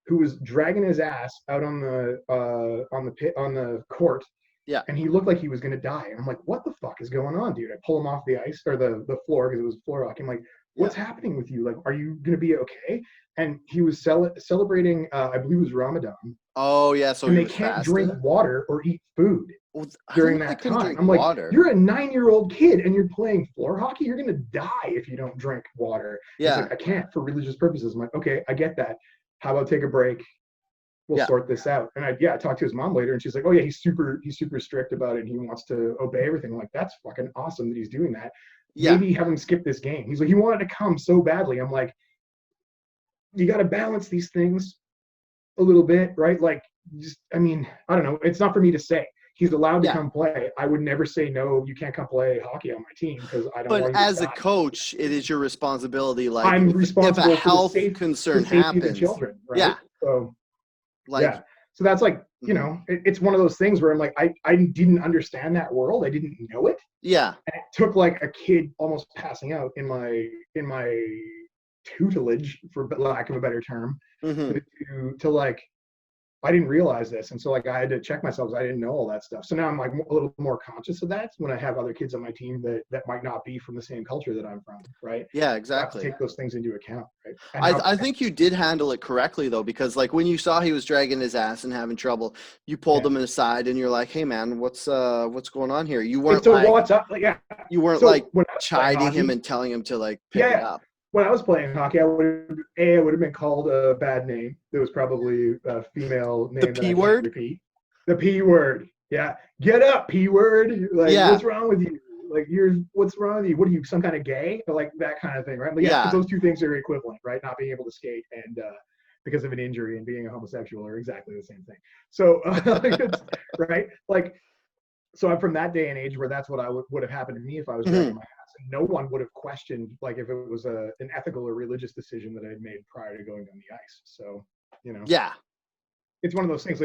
Speaker 2: who was dragging his ass out on the court,
Speaker 1: Yeah.
Speaker 2: and he looked like he was gonna die. And I'm like, what the fuck is going on, dude? I pull him off the ice or the floor because it was floor hockey. I'm like,
Speaker 1: Yeah.
Speaker 2: what's happening with you? Like, are you gonna be okay? And he was celebrating, I believe it was Ramadan,
Speaker 1: Oh yeah. So
Speaker 2: and
Speaker 1: he
Speaker 2: they
Speaker 1: was
Speaker 2: can't drink
Speaker 1: fasting.
Speaker 2: water or eat food
Speaker 1: Well, I didn't
Speaker 2: during
Speaker 1: know they
Speaker 2: that
Speaker 1: couldn't
Speaker 2: time.
Speaker 1: drink
Speaker 2: I'm like,
Speaker 1: water.
Speaker 2: you're a 9-year-old kid and you're playing floor hockey. You're gonna die if you don't drink water. He's
Speaker 1: Yeah.
Speaker 2: like, I can't for religious purposes. I'm like, okay, I get that. How about take a break? We'll
Speaker 1: Yeah.
Speaker 2: sort this out. And I talked to his mom later, and she's like, oh yeah, he's super strict about it. And he wants to obey everything. I'm like, that's fucking awesome that he's doing that.
Speaker 1: Yeah.
Speaker 2: Maybe have him skip this game. He's like, he wanted to come so badly. I'm like, you got to balance these things a little bit, right? Like, just, I mean, I don't know. It's not for me to say. He's allowed to
Speaker 1: Yeah.
Speaker 2: come play. I would never say, no, you can't come play hockey on my team because I don't
Speaker 1: But
Speaker 2: want you to
Speaker 1: as a
Speaker 2: die.
Speaker 1: coach, it is your responsibility. Like
Speaker 2: I'm
Speaker 1: if a
Speaker 2: responsible for
Speaker 1: health
Speaker 2: the
Speaker 1: concern
Speaker 2: safety of the
Speaker 1: happens,
Speaker 2: children, right?
Speaker 1: yeah,
Speaker 2: So
Speaker 1: like
Speaker 2: yeah. So that's like,
Speaker 1: mhm.
Speaker 2: it's one of those things where I'm like, I didn't understand that world. I didn't know it.
Speaker 1: Yeah.
Speaker 2: And it took like a kid almost passing out in my tutelage, for lack of a better term,
Speaker 1: Hmm.
Speaker 2: to like, I didn't realize this. And so like I had to check myself because I didn't know all that stuff. So now I'm like a little more conscious of that when I have other kids on my team that might not be from the same culture that I'm from, right?
Speaker 1: Yeah,
Speaker 2: I have to
Speaker 1: exactly.
Speaker 2: take those things into account, right? And how
Speaker 1: I think you did handle it correctly though, because like when you saw he was dragging his ass and having trouble, you pulled
Speaker 2: yeah.
Speaker 1: him aside and you're like, "Hey man, what's going on here?"
Speaker 2: And so what's up? Like yeah.
Speaker 1: You weren't like
Speaker 2: So when I was playing
Speaker 1: chiding him
Speaker 2: hockey,
Speaker 1: and telling him to like pick it
Speaker 2: yeah,
Speaker 1: up.
Speaker 2: when I was playing hockey, I would have been called a bad name. There was probably a female
Speaker 1: The
Speaker 2: name that I
Speaker 1: P
Speaker 2: can't
Speaker 1: word?
Speaker 2: repeat. The P word. Yeah. Get up, P word. Like,
Speaker 1: Yeah.
Speaker 2: what's wrong with you? Like, what's wrong with you? What are you, some kind of gay? Or like that kind of thing, right? But yeah,
Speaker 1: Yeah.
Speaker 2: because those two things are equivalent, right? Not being able to skate and because of an injury and being a homosexual are exactly the same thing. So, right? Like, so I'm from that day and age where that's what would have happened to me if I was dragging my ass. And no one would have questioned, like, if it was an ethical or religious decision that I had made prior to going on the ice. So,
Speaker 1: Yeah.
Speaker 2: it's one of those things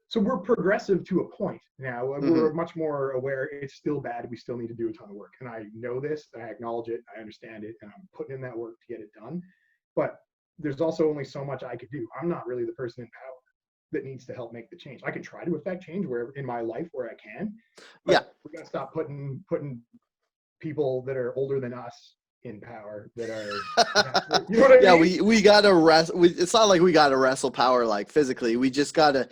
Speaker 2: so we're progressive to a point now. We're much more aware it's still bad. We still need to do a ton of work. And I know this, and I acknowledge it, I understand it, and I'm putting in that work to get it done. But there's also only so much I could do. I'm not really the person in power that needs to help make the change. I can try to affect change where in my life where I can. But we're gonna stop putting people that are older than us in power that are you know what I mean?
Speaker 1: We gotta wrestle. It's not like we gotta wrestle power like physically. We just gotta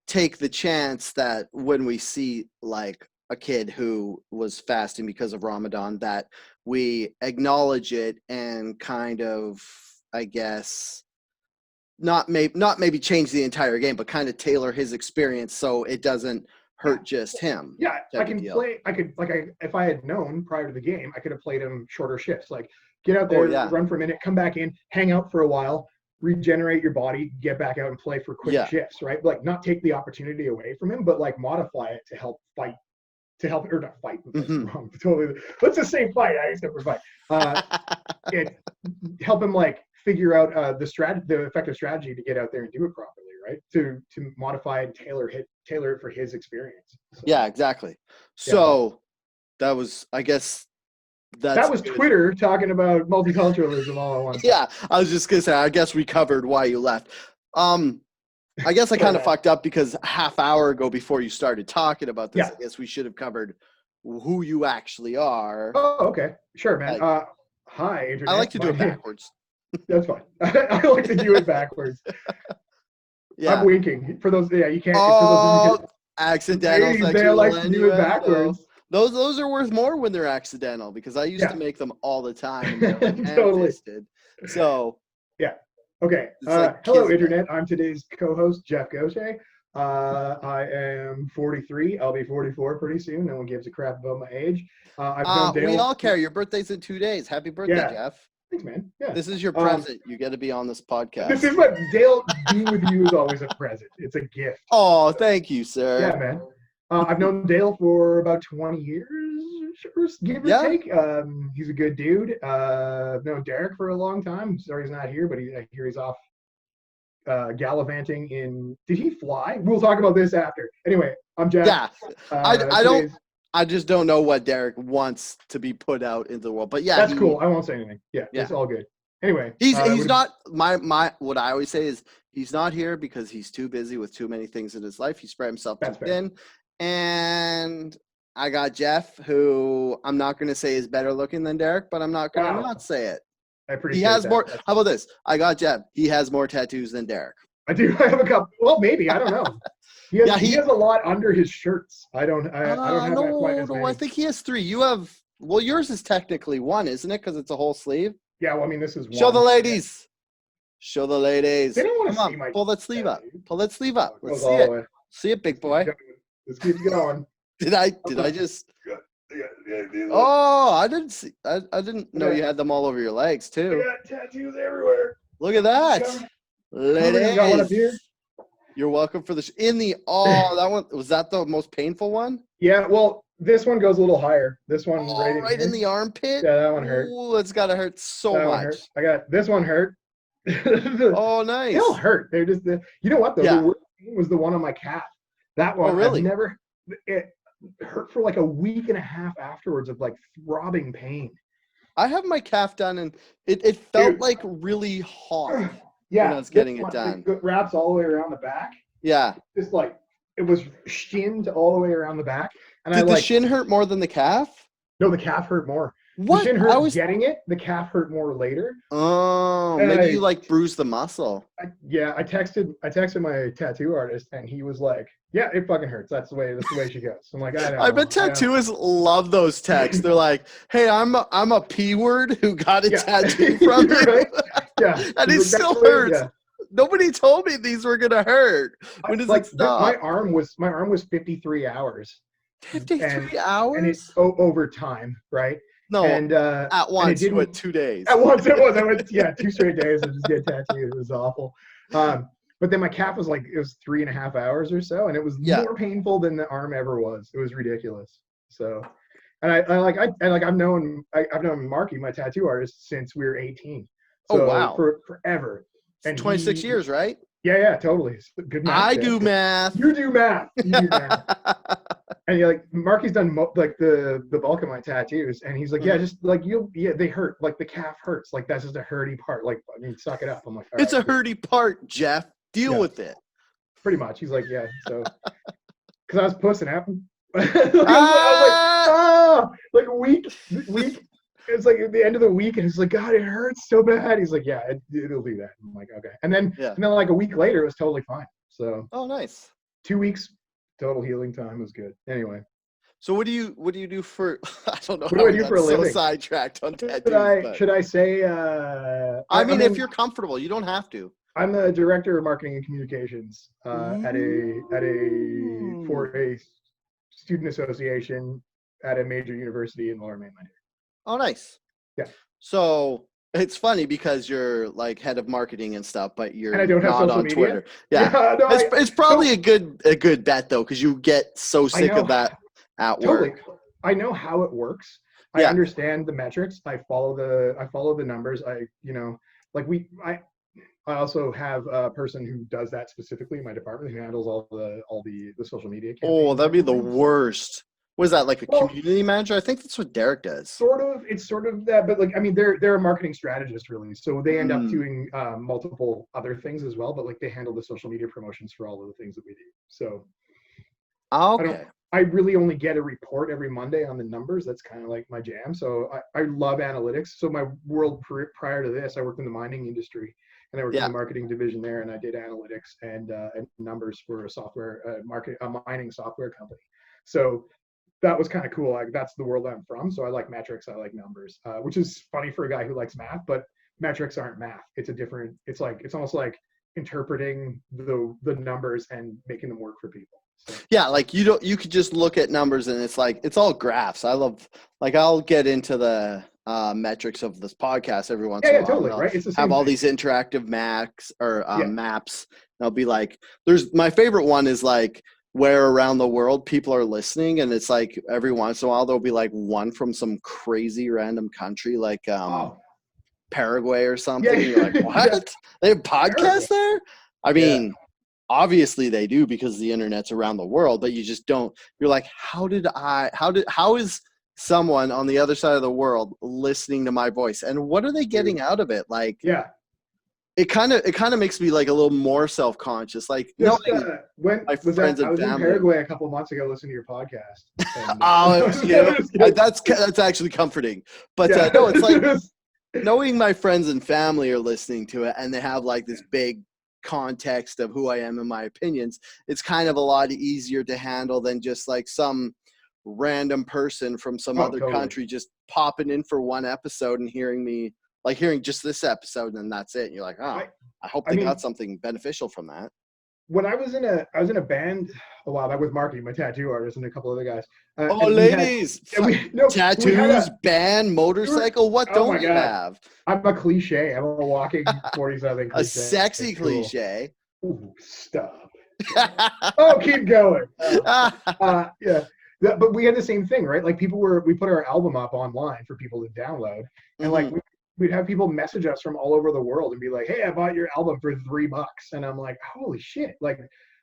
Speaker 1: take the chance that when we see like a kid who was fasting because of Ramadan, that we acknowledge it and kind of, I guess, not maybe change the entire game, but kind of tailor his experience so it doesn't hurt just him.
Speaker 2: Yeah, I can play. If I had known prior to the game, I could have played him shorter shifts. Like, get out there, run for a minute, come back in, hang out for a while, regenerate your body, get back out and play for quick shifts, right? Like, not take the opportunity away from him, but like modify it to help fight, or not fight. That's wrong. Totally. Let's just say fight. I except for fight. It help him like figure out the effective strategy to get out there and do it properly, right? To modify and tailor it for his experience. So,
Speaker 1: yeah, exactly. So that was, I guess,
Speaker 2: that was good. Twitter talking about multiculturalism all at once.
Speaker 1: Yeah, I was just gonna say, I guess we covered why you left. I guess I kind of fucked up because a half hour ago before you started talking about this, I guess we should have covered who you actually are.
Speaker 2: Oh, okay. Sure, man. Hi, Internet.
Speaker 1: I like to do it backwards.
Speaker 2: That's fine. I like to do it backwards. Yeah. I'm winking. For those, you can't.
Speaker 1: Oh, accidental.
Speaker 2: They like to do it backwards.
Speaker 1: Those are worth more when they're accidental because I used to make them all the time. And like
Speaker 2: totally.
Speaker 1: So.
Speaker 2: Yeah. Okay. Hello, Internet. I'm today's co-host, Geoff Gauthier. I am 43. I'll be 44 pretty soon. No one gives a crap about my age. I've known Dale.
Speaker 1: We all care. Your birthday's in 2 days. Happy birthday, Geoff.
Speaker 2: Thanks, man. Yeah.
Speaker 1: This is your present. You get to be on this podcast.
Speaker 2: This is what Dale being with you is always a present. It's a gift.
Speaker 1: Oh, thank you, sir.
Speaker 2: Yeah, man. I've known Dale for about 20 years, give or take. He's a good dude. I've known Derek for a long time. Sorry he's not here, but I hear he's off gallivanting in. Did he fly? We'll talk about this after. Anyway, I'm Jeff.
Speaker 1: Yeah, I just don't know what Derek wants to be put out into the world. But yeah,
Speaker 2: that's cool. I won't say anything. Yeah, it's all good. Anyway,
Speaker 1: he's not my what I always say is he's not here because he's too busy with too many things in his life. He spread himself too thin. And I got Jeff, who I'm not going to say is better looking than Derek, but I'm not going to not say it.
Speaker 2: I appreciate
Speaker 1: he has more. How about this? I got Jeff. He has more tattoos than Derek.
Speaker 2: I do. I have a couple. Well, maybe. I don't know. He has a lot under his shirts. I don't have that quite as many.
Speaker 1: I think he has 3. You have, well, yours is technically 1, isn't it? Because it's a whole sleeve.
Speaker 2: Yeah, well, I mean, this is 1.
Speaker 1: Show the ladies. Show the ladies.
Speaker 2: They don't want to see my.
Speaker 1: Pull that sleeve up. Pull that sleeve up. Let's see it. See it, big boy.
Speaker 2: This keeps going.
Speaker 1: Did I just? Oh, I didn't see. I didn't know you had them all over your legs too.
Speaker 2: I got tattoos everywhere.
Speaker 1: Look at that, ladies.
Speaker 2: Got one up here.
Speaker 1: You're welcome for the. That one was that the most painful one?
Speaker 2: Yeah. Well, this one goes a little higher. This one
Speaker 1: right in the armpit.
Speaker 2: Yeah, that one hurt.
Speaker 1: Ooh, it's gotta hurt so much.
Speaker 2: I got this one hurt.
Speaker 1: Oh, nice.
Speaker 2: They all hurt. They're just you know what though? The worst thing was the one on my calf. That one.
Speaker 1: Oh, really?
Speaker 2: It hurt for like a week and a half afterwards of like throbbing pain.
Speaker 1: I have my calf done and it felt like really hot.
Speaker 2: Yeah,
Speaker 1: when I was getting it done.
Speaker 2: It wraps all the way around the back.
Speaker 1: Yeah.
Speaker 2: Just like it was shinned all the way around the back. And
Speaker 1: Did the shin hurt more than the calf?
Speaker 2: No, the calf hurt more.
Speaker 1: What?
Speaker 2: The shin hurt getting it. The calf hurt more later.
Speaker 1: Oh, and maybe you like bruised the muscle.
Speaker 2: I texted my tattoo artist and he was like, "Yeah, it fucking hurts. That's the way she goes." I'm like, I
Speaker 1: bet tattooists love those texts. They're like, "Hey, I'm a P word who got a tattoo from you."
Speaker 2: Right? Yeah,
Speaker 1: and it still hurts. Nobody told me these were gonna hurt. When does it stop?
Speaker 2: My arm was 53 hours,
Speaker 1: 53
Speaker 2: and it
Speaker 1: hours?
Speaker 2: over time, right?
Speaker 1: No,
Speaker 2: And
Speaker 1: at
Speaker 2: and it
Speaker 1: once. You
Speaker 2: didn't.
Speaker 1: went 2 days.
Speaker 2: At once it was. I went 2 straight days of just getting tattooed. It was awful. But then my calf was like, it was 3.5 hours or so, and it was more painful than the arm ever was. It was ridiculous. So, and I've known Marky, my tattoo artist, since we were 18. So
Speaker 1: wow.
Speaker 2: for forever.
Speaker 1: And 26 years, right?
Speaker 2: Yeah, totally. Good math.
Speaker 1: I do math.
Speaker 2: You do math. And you're like, Marky's done like the bulk of my tattoos, and he's like, yeah, just like they hurt. Like the calf hurts. Like that's just a hurty part. Like, I mean, suck it up. I'm like,
Speaker 1: it's a hurty part, Geoff. Deal with it.
Speaker 2: Pretty much. He's like, yeah. So, because I was pussing out. I was like, a week. It's like at the end of the week, and he's like, God, it hurts so bad. He's like, yeah, it'll do that. I'm like, okay. And then like a week later, it was totally fine. So,
Speaker 1: oh, nice.
Speaker 2: 2 weeks total healing time was good. Anyway.
Speaker 1: So what do you do for? I don't know.
Speaker 2: What do I do for a living?
Speaker 1: So sidetracked on tattoos.
Speaker 2: Should I say?
Speaker 1: I mean, if you're comfortable, you don't have to.
Speaker 2: I'm the director of marketing and communications for a student association at a major university in Lower Mainland.
Speaker 1: Oh, nice.
Speaker 2: Yeah.
Speaker 1: So it's funny because you're like head of marketing and stuff, but you're
Speaker 2: not
Speaker 1: on Twitter. Yeah. No, it's probably a good bet though, because you get so sick of that at work.
Speaker 2: I know how it works. I understand the metrics. I follow the numbers. I also have a person who does that specifically in my department who handles all the social media campaigns.
Speaker 1: Oh, that'd be the worst. Was that like a community manager? I think that's what Derek does.
Speaker 2: It's sort of that, but like, I mean, they're a marketing strategist really. So they end up doing multiple other things as well, but like they handle the social media promotions for all of the things that we do. So
Speaker 1: okay.
Speaker 2: I really only get a report every Monday on the numbers. That's kind of like my jam. So I love analytics. So my world prior to this, I worked in the mining industry. And I worked in the marketing division there, and I did analytics and numbers for a mining software company. So that was kind of cool. Like that's the world I'm from. So I like metrics. I like numbers, which is funny for a guy who likes math. But metrics aren't math. It's it's almost like interpreting the numbers and making them work for people. So.
Speaker 1: Yeah, like you could just look at numbers and it's like it's all graphs. I'll get into the metrics of this podcast every once in a while.
Speaker 2: Totally, right? It's the same
Speaker 1: have all
Speaker 2: thing.
Speaker 1: these interactive maps. And I'll be like, my favorite one is like where around the world people are listening, and it's like every once in a while there'll be like one from some crazy random country like Paraguay or something.
Speaker 2: Yeah.
Speaker 1: You're like, what? They have podcasts there? I mean, obviously they do because the internet's around the world, but you just don't. You're like, how is someone on the other side of the world listening to my voice, and what are they getting out of it? Like, it kind of makes me like a little more self-conscious. Like,
Speaker 2: I was in Paraguay a couple of months ago listening to your podcast. And,
Speaker 1: that's actually comforting. But no, it's like knowing my friends and family are listening to it, and they have like this big context of who I am and my opinions. It's kind of a lot easier to handle than just like some random person from some other country just popping in for one episode and hearing just this episode, and that's it. And you're like, I hope they got something beneficial from that.
Speaker 2: When I was in a band a while back with Marky, my tattoo artist, and a couple other guys.
Speaker 1: Ladies, tattoos, band, motorcycle. What don't you have?
Speaker 2: I'm a cliche. I'm a walking 40-something cliche.
Speaker 1: A sexy cliche.
Speaker 2: Ooh, stop. Keep going. Yeah. But we had the same thing, right? Like we put our album up online for people to download, and like we'd have people message us from all over the world and be like, "Hey, I bought your album for $3," and I'm like, "Holy shit!" Like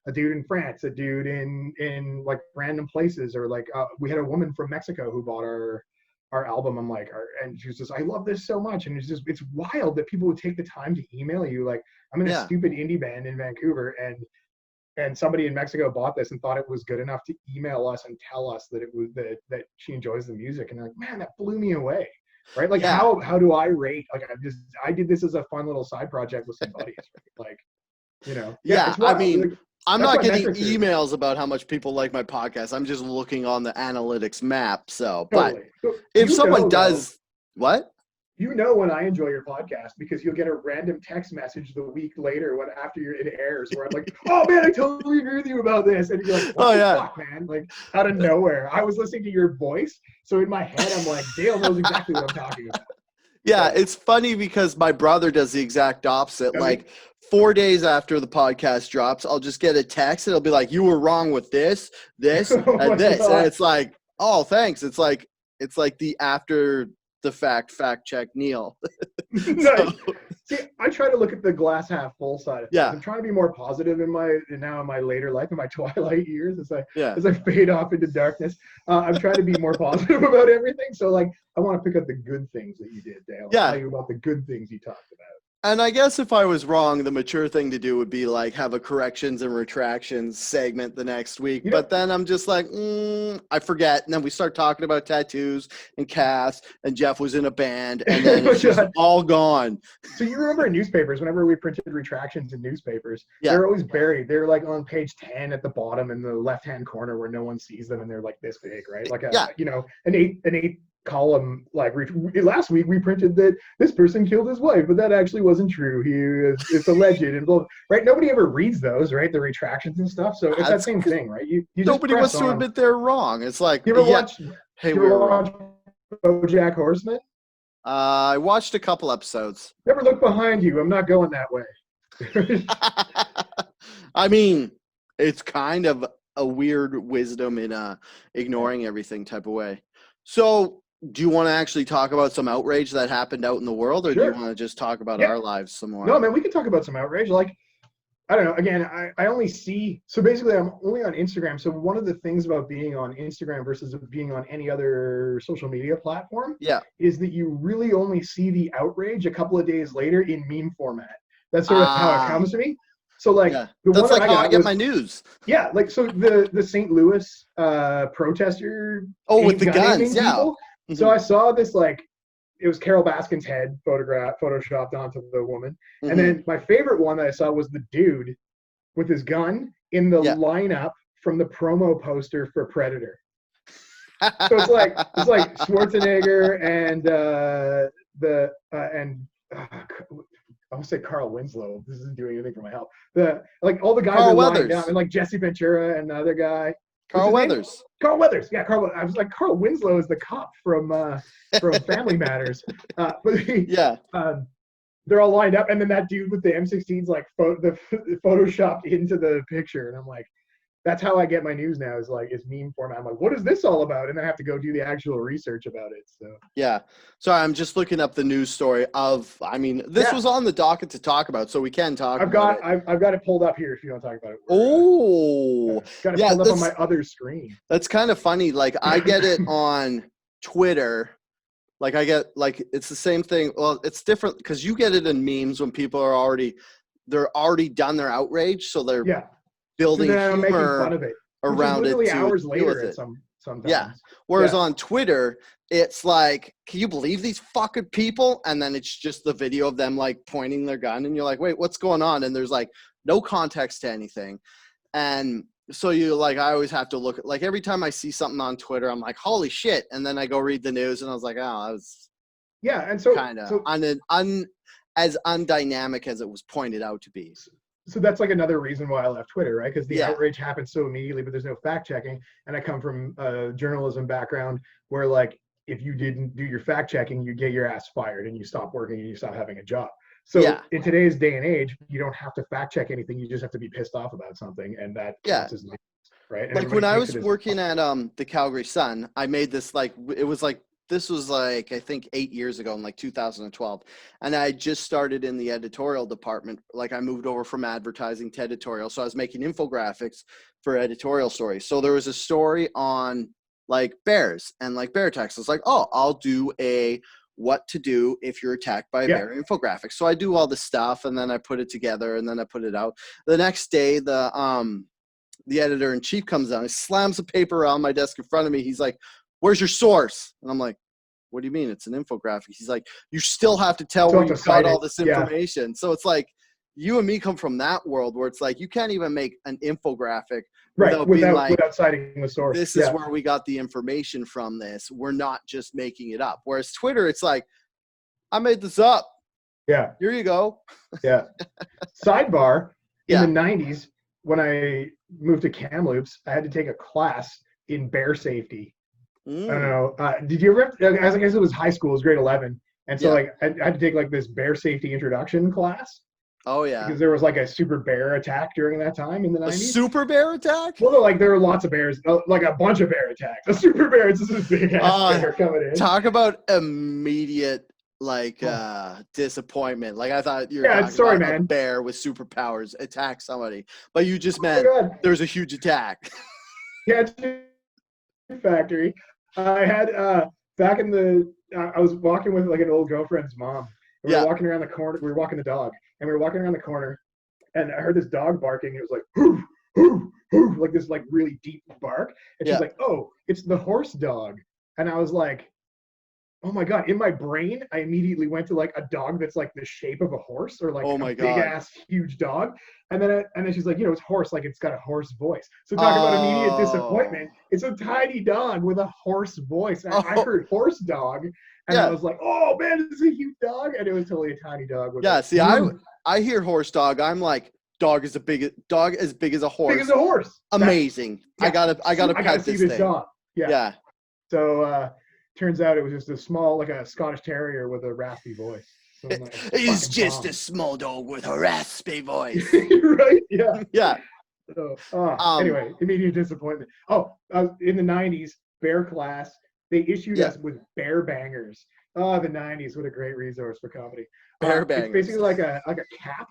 Speaker 2: a dude in France, a dude in like random places, or like we had a woman from Mexico who bought our album. I'm like, and she was just, I love this so much, and it's wild that people would take the time to email you. Like, I'm in a stupid indie band in Vancouver, and somebody in Mexico bought this and thought it was good enough to email us and tell us that it was that she enjoys the music. And I'm like, man, that blew me away. Right? Like how do I rate? Like I did this as a fun little side project with some buddies. Right? Like,
Speaker 1: I mean, like, I'm not getting emails about how much people like my podcast. I'm just looking on the analytics map. So,
Speaker 2: totally.
Speaker 1: but if someone does, what?
Speaker 2: You know when I enjoy your podcast because you'll get a random text message the week later after it airs where I'm like, oh man, I totally agree with you about this. And you're like, what the fuck, man? Like out of nowhere. I was listening to your voice. So in my head, I'm like, Dale knows exactly what I'm talking about.
Speaker 1: Yeah, it's funny because my brother does the exact opposite.
Speaker 2: I mean,
Speaker 1: Like 4 days after the podcast drops, I'll just get a text and it'll be like, you were wrong with this, this,
Speaker 2: oh my
Speaker 1: and this.
Speaker 2: God.
Speaker 1: And it's like, oh, thanks. It's like the after the fact check Neil.
Speaker 2: Nice. See, I try to look at the glass half full side of things.
Speaker 1: Yeah.
Speaker 2: I'm trying to be more positive in my later life, in my twilight years, as I fade off into darkness. I'm trying to be more positive about everything. So like, I want to pick up the good things that you did, Dale.
Speaker 1: Yeah.
Speaker 2: Tell you about the good things you talked about.
Speaker 1: And I guess if I was wrong, the mature thing to do would be like have a corrections and retractions segment the next week. But then I'm just like, I forget. And then we start talking about tattoos and casts, and Geoff was in a band, and then it's just all gone.
Speaker 2: So you remember in newspapers, whenever we printed retractions in newspapers,
Speaker 1: Yeah.
Speaker 2: they're always buried. They're like on page 10 at the bottom in the left-hand corner where no one sees them, and they're like this big, right? Like an eight column. Like last week we printed that this person killed his wife, but that actually wasn't true. It's alleged, and right? Nobody ever reads those, right? The retractions and stuff. So it's that same thing, right? You
Speaker 1: nobody wants to admit they're wrong. It's like,
Speaker 2: you ever watch?
Speaker 1: Hey,
Speaker 2: you
Speaker 1: we're
Speaker 2: ever
Speaker 1: wrong.
Speaker 2: watch BoJack Horseman?
Speaker 1: I watched a couple episodes.
Speaker 2: Never look behind you. I'm not going that way.
Speaker 1: I mean, it's kind of a weird wisdom in ignoring everything type of way. So do you want to actually talk about some outrage that happened out in the world, or do you want to just talk about our lives some more?
Speaker 2: No, man, we can talk about some outrage. Like, I don't know. Again, I only see, so basically I'm only on Instagram. So one of the things about being on Instagram versus being on any other social media platform is that you really only see the outrage a couple of days later in meme format. That's sort of how it comes to me. So like
Speaker 1: that's like how I get my news.
Speaker 2: Yeah, like so the St. Louis protester.
Speaker 1: Oh, with the guns,
Speaker 2: people. So I saw this, like, it was Carol Baskin's head photoshopped onto the woman. And then my favorite one that I saw was the dude with his gun in the lineup from the promo poster for Predator. So it's like Schwarzenegger and I would say Carl Winslow. This isn't doing anything for my health. All the guys
Speaker 1: Carl
Speaker 2: are
Speaker 1: Weathers.
Speaker 2: lined up, and like Jesse Ventura and the other guy.
Speaker 1: Carl Weathers.
Speaker 2: Carl Weathers. Yeah, Carl. I was like, Carl Winslow is the cop from Family Matters. They're all lined up, and then that dude with the M16's like photoshopped into the picture, and I'm like, that's how I get my news now. Is meme format. I'm like, what is this all about? And then I have to go do the actual research about it. So
Speaker 1: sorry, I'm just looking up the news story of. I mean, this was on the docket to talk about, so we can talk. I've got
Speaker 2: it pulled up here if you want to talk about it. Got it pulled up on my other screen.
Speaker 1: That's kind of funny. Like I get it on Twitter. Like I get it's the same thing. Well, it's different because you get it in memes when people are already done their outrage, so they're building humor
Speaker 2: fun of it
Speaker 1: around it to
Speaker 2: hours later
Speaker 1: it.
Speaker 2: Sometimes.
Speaker 1: Yeah. Whereas on Twitter, it's like, can you believe these fucking people? And then it's just the video of them like pointing their gun, and you're like, wait, what's going on? And there's like no context to anything. And so I always have to look at, like, every time I see something on Twitter, I'm like, holy shit. And then I go read the news, and I was like, oh, that was
Speaker 2: and so
Speaker 1: kind of as undynamic as it was pointed out to be.
Speaker 2: So that's like another reason why I left Twitter, right? Because the outrage happens so immediately, but there's no fact checking. And I come from a journalism background where, like, if you didn't do your fact checking, you get your ass fired and you stop working and you stop having a job. So in today's day and age, you don't have to fact check anything. You just have to be pissed off about something, and that counts as news, right? And
Speaker 1: like when I was working at the Calgary Sun, I made this this was I think 8 years ago in 2012. And I just started in the editorial department. Like I moved over from advertising to editorial. So I was making infographics for editorial stories. So there was a story on like bears and like bear attacks. I was like, oh, I'll do a what to do if you're attacked by a bear infographic. So I do all this stuff, and then I put it together, and then I put it out. The next day, the editor-in-chief comes down. He slams a paper on my desk in front of me. He's like, where's your source? And I'm like, what do you mean? It's an infographic. He's like, you still have to tell where you got all this information. So it's like, you and me come from that world where it's like, you can't even make an infographic without citing the source. This is where we got the information from this. We're not just making it up. Whereas Twitter, it's like, I made this up.
Speaker 2: Yeah.
Speaker 1: Here you go.
Speaker 2: Yeah. Sidebar, in
Speaker 1: Yeah.
Speaker 2: the 90s, when I moved to Kamloops, I had to take a class in bear safety. I don't know. Did you ever, I guess it was high school, it was grade 11. And so
Speaker 1: Yeah.
Speaker 2: like I had to take like this bear safety introduction class
Speaker 1: Oh yeah.
Speaker 2: because there was like a super bear attack during that time in the
Speaker 1: A
Speaker 2: 90s.
Speaker 1: super bear attack?
Speaker 2: Well, like there were lots of bears, like a bunch of bear attacks. A super bear, it's just this big ass bear coming in.
Speaker 1: Talk about immediate disappointment. Like I thought you were talking about a bear with superpowers attack somebody, but you just meant there's a huge attack.
Speaker 2: Yeah, factory. I had back in the I was walking with like an old girlfriend's mom. We were walking around the corner. We were walking the dog, and we were walking around the corner, and I heard this dog barking. It was like hoof, hoof, hoof, like this like really deep bark. And she's like, "Oh, it's the horse dog." And I was like, "Oh my god!" In my brain, I immediately went to like a dog that's like the shape of a horse, or like a big ass huge dog. And then she's like, it's horse, like it's got a hoarse voice. So talk about immediate disappointment. It's a tiny dog with a hoarse voice. And I heard horse dog, and I was like, oh man, this is a huge dog, and it was totally a tiny dog. With
Speaker 1: I hear horse dog. I'm like, dog as big as a horse.
Speaker 2: Big as a horse.
Speaker 1: Amazing. I gotta pet
Speaker 2: see
Speaker 1: this thing.
Speaker 2: dog. Yeah. So turns out it was just a small, like a Scottish Terrier with a raspy voice. So like,
Speaker 1: it's just a small dog with a raspy voice.
Speaker 2: Right? Yeah.
Speaker 1: Yeah.
Speaker 2: So, anyway, immediate disappointment. In the 90s, bear class, they issued us with bear bangers. Oh, the 90s, what a great resource for comedy.
Speaker 1: Bear bangers.
Speaker 2: It's basically like a cap,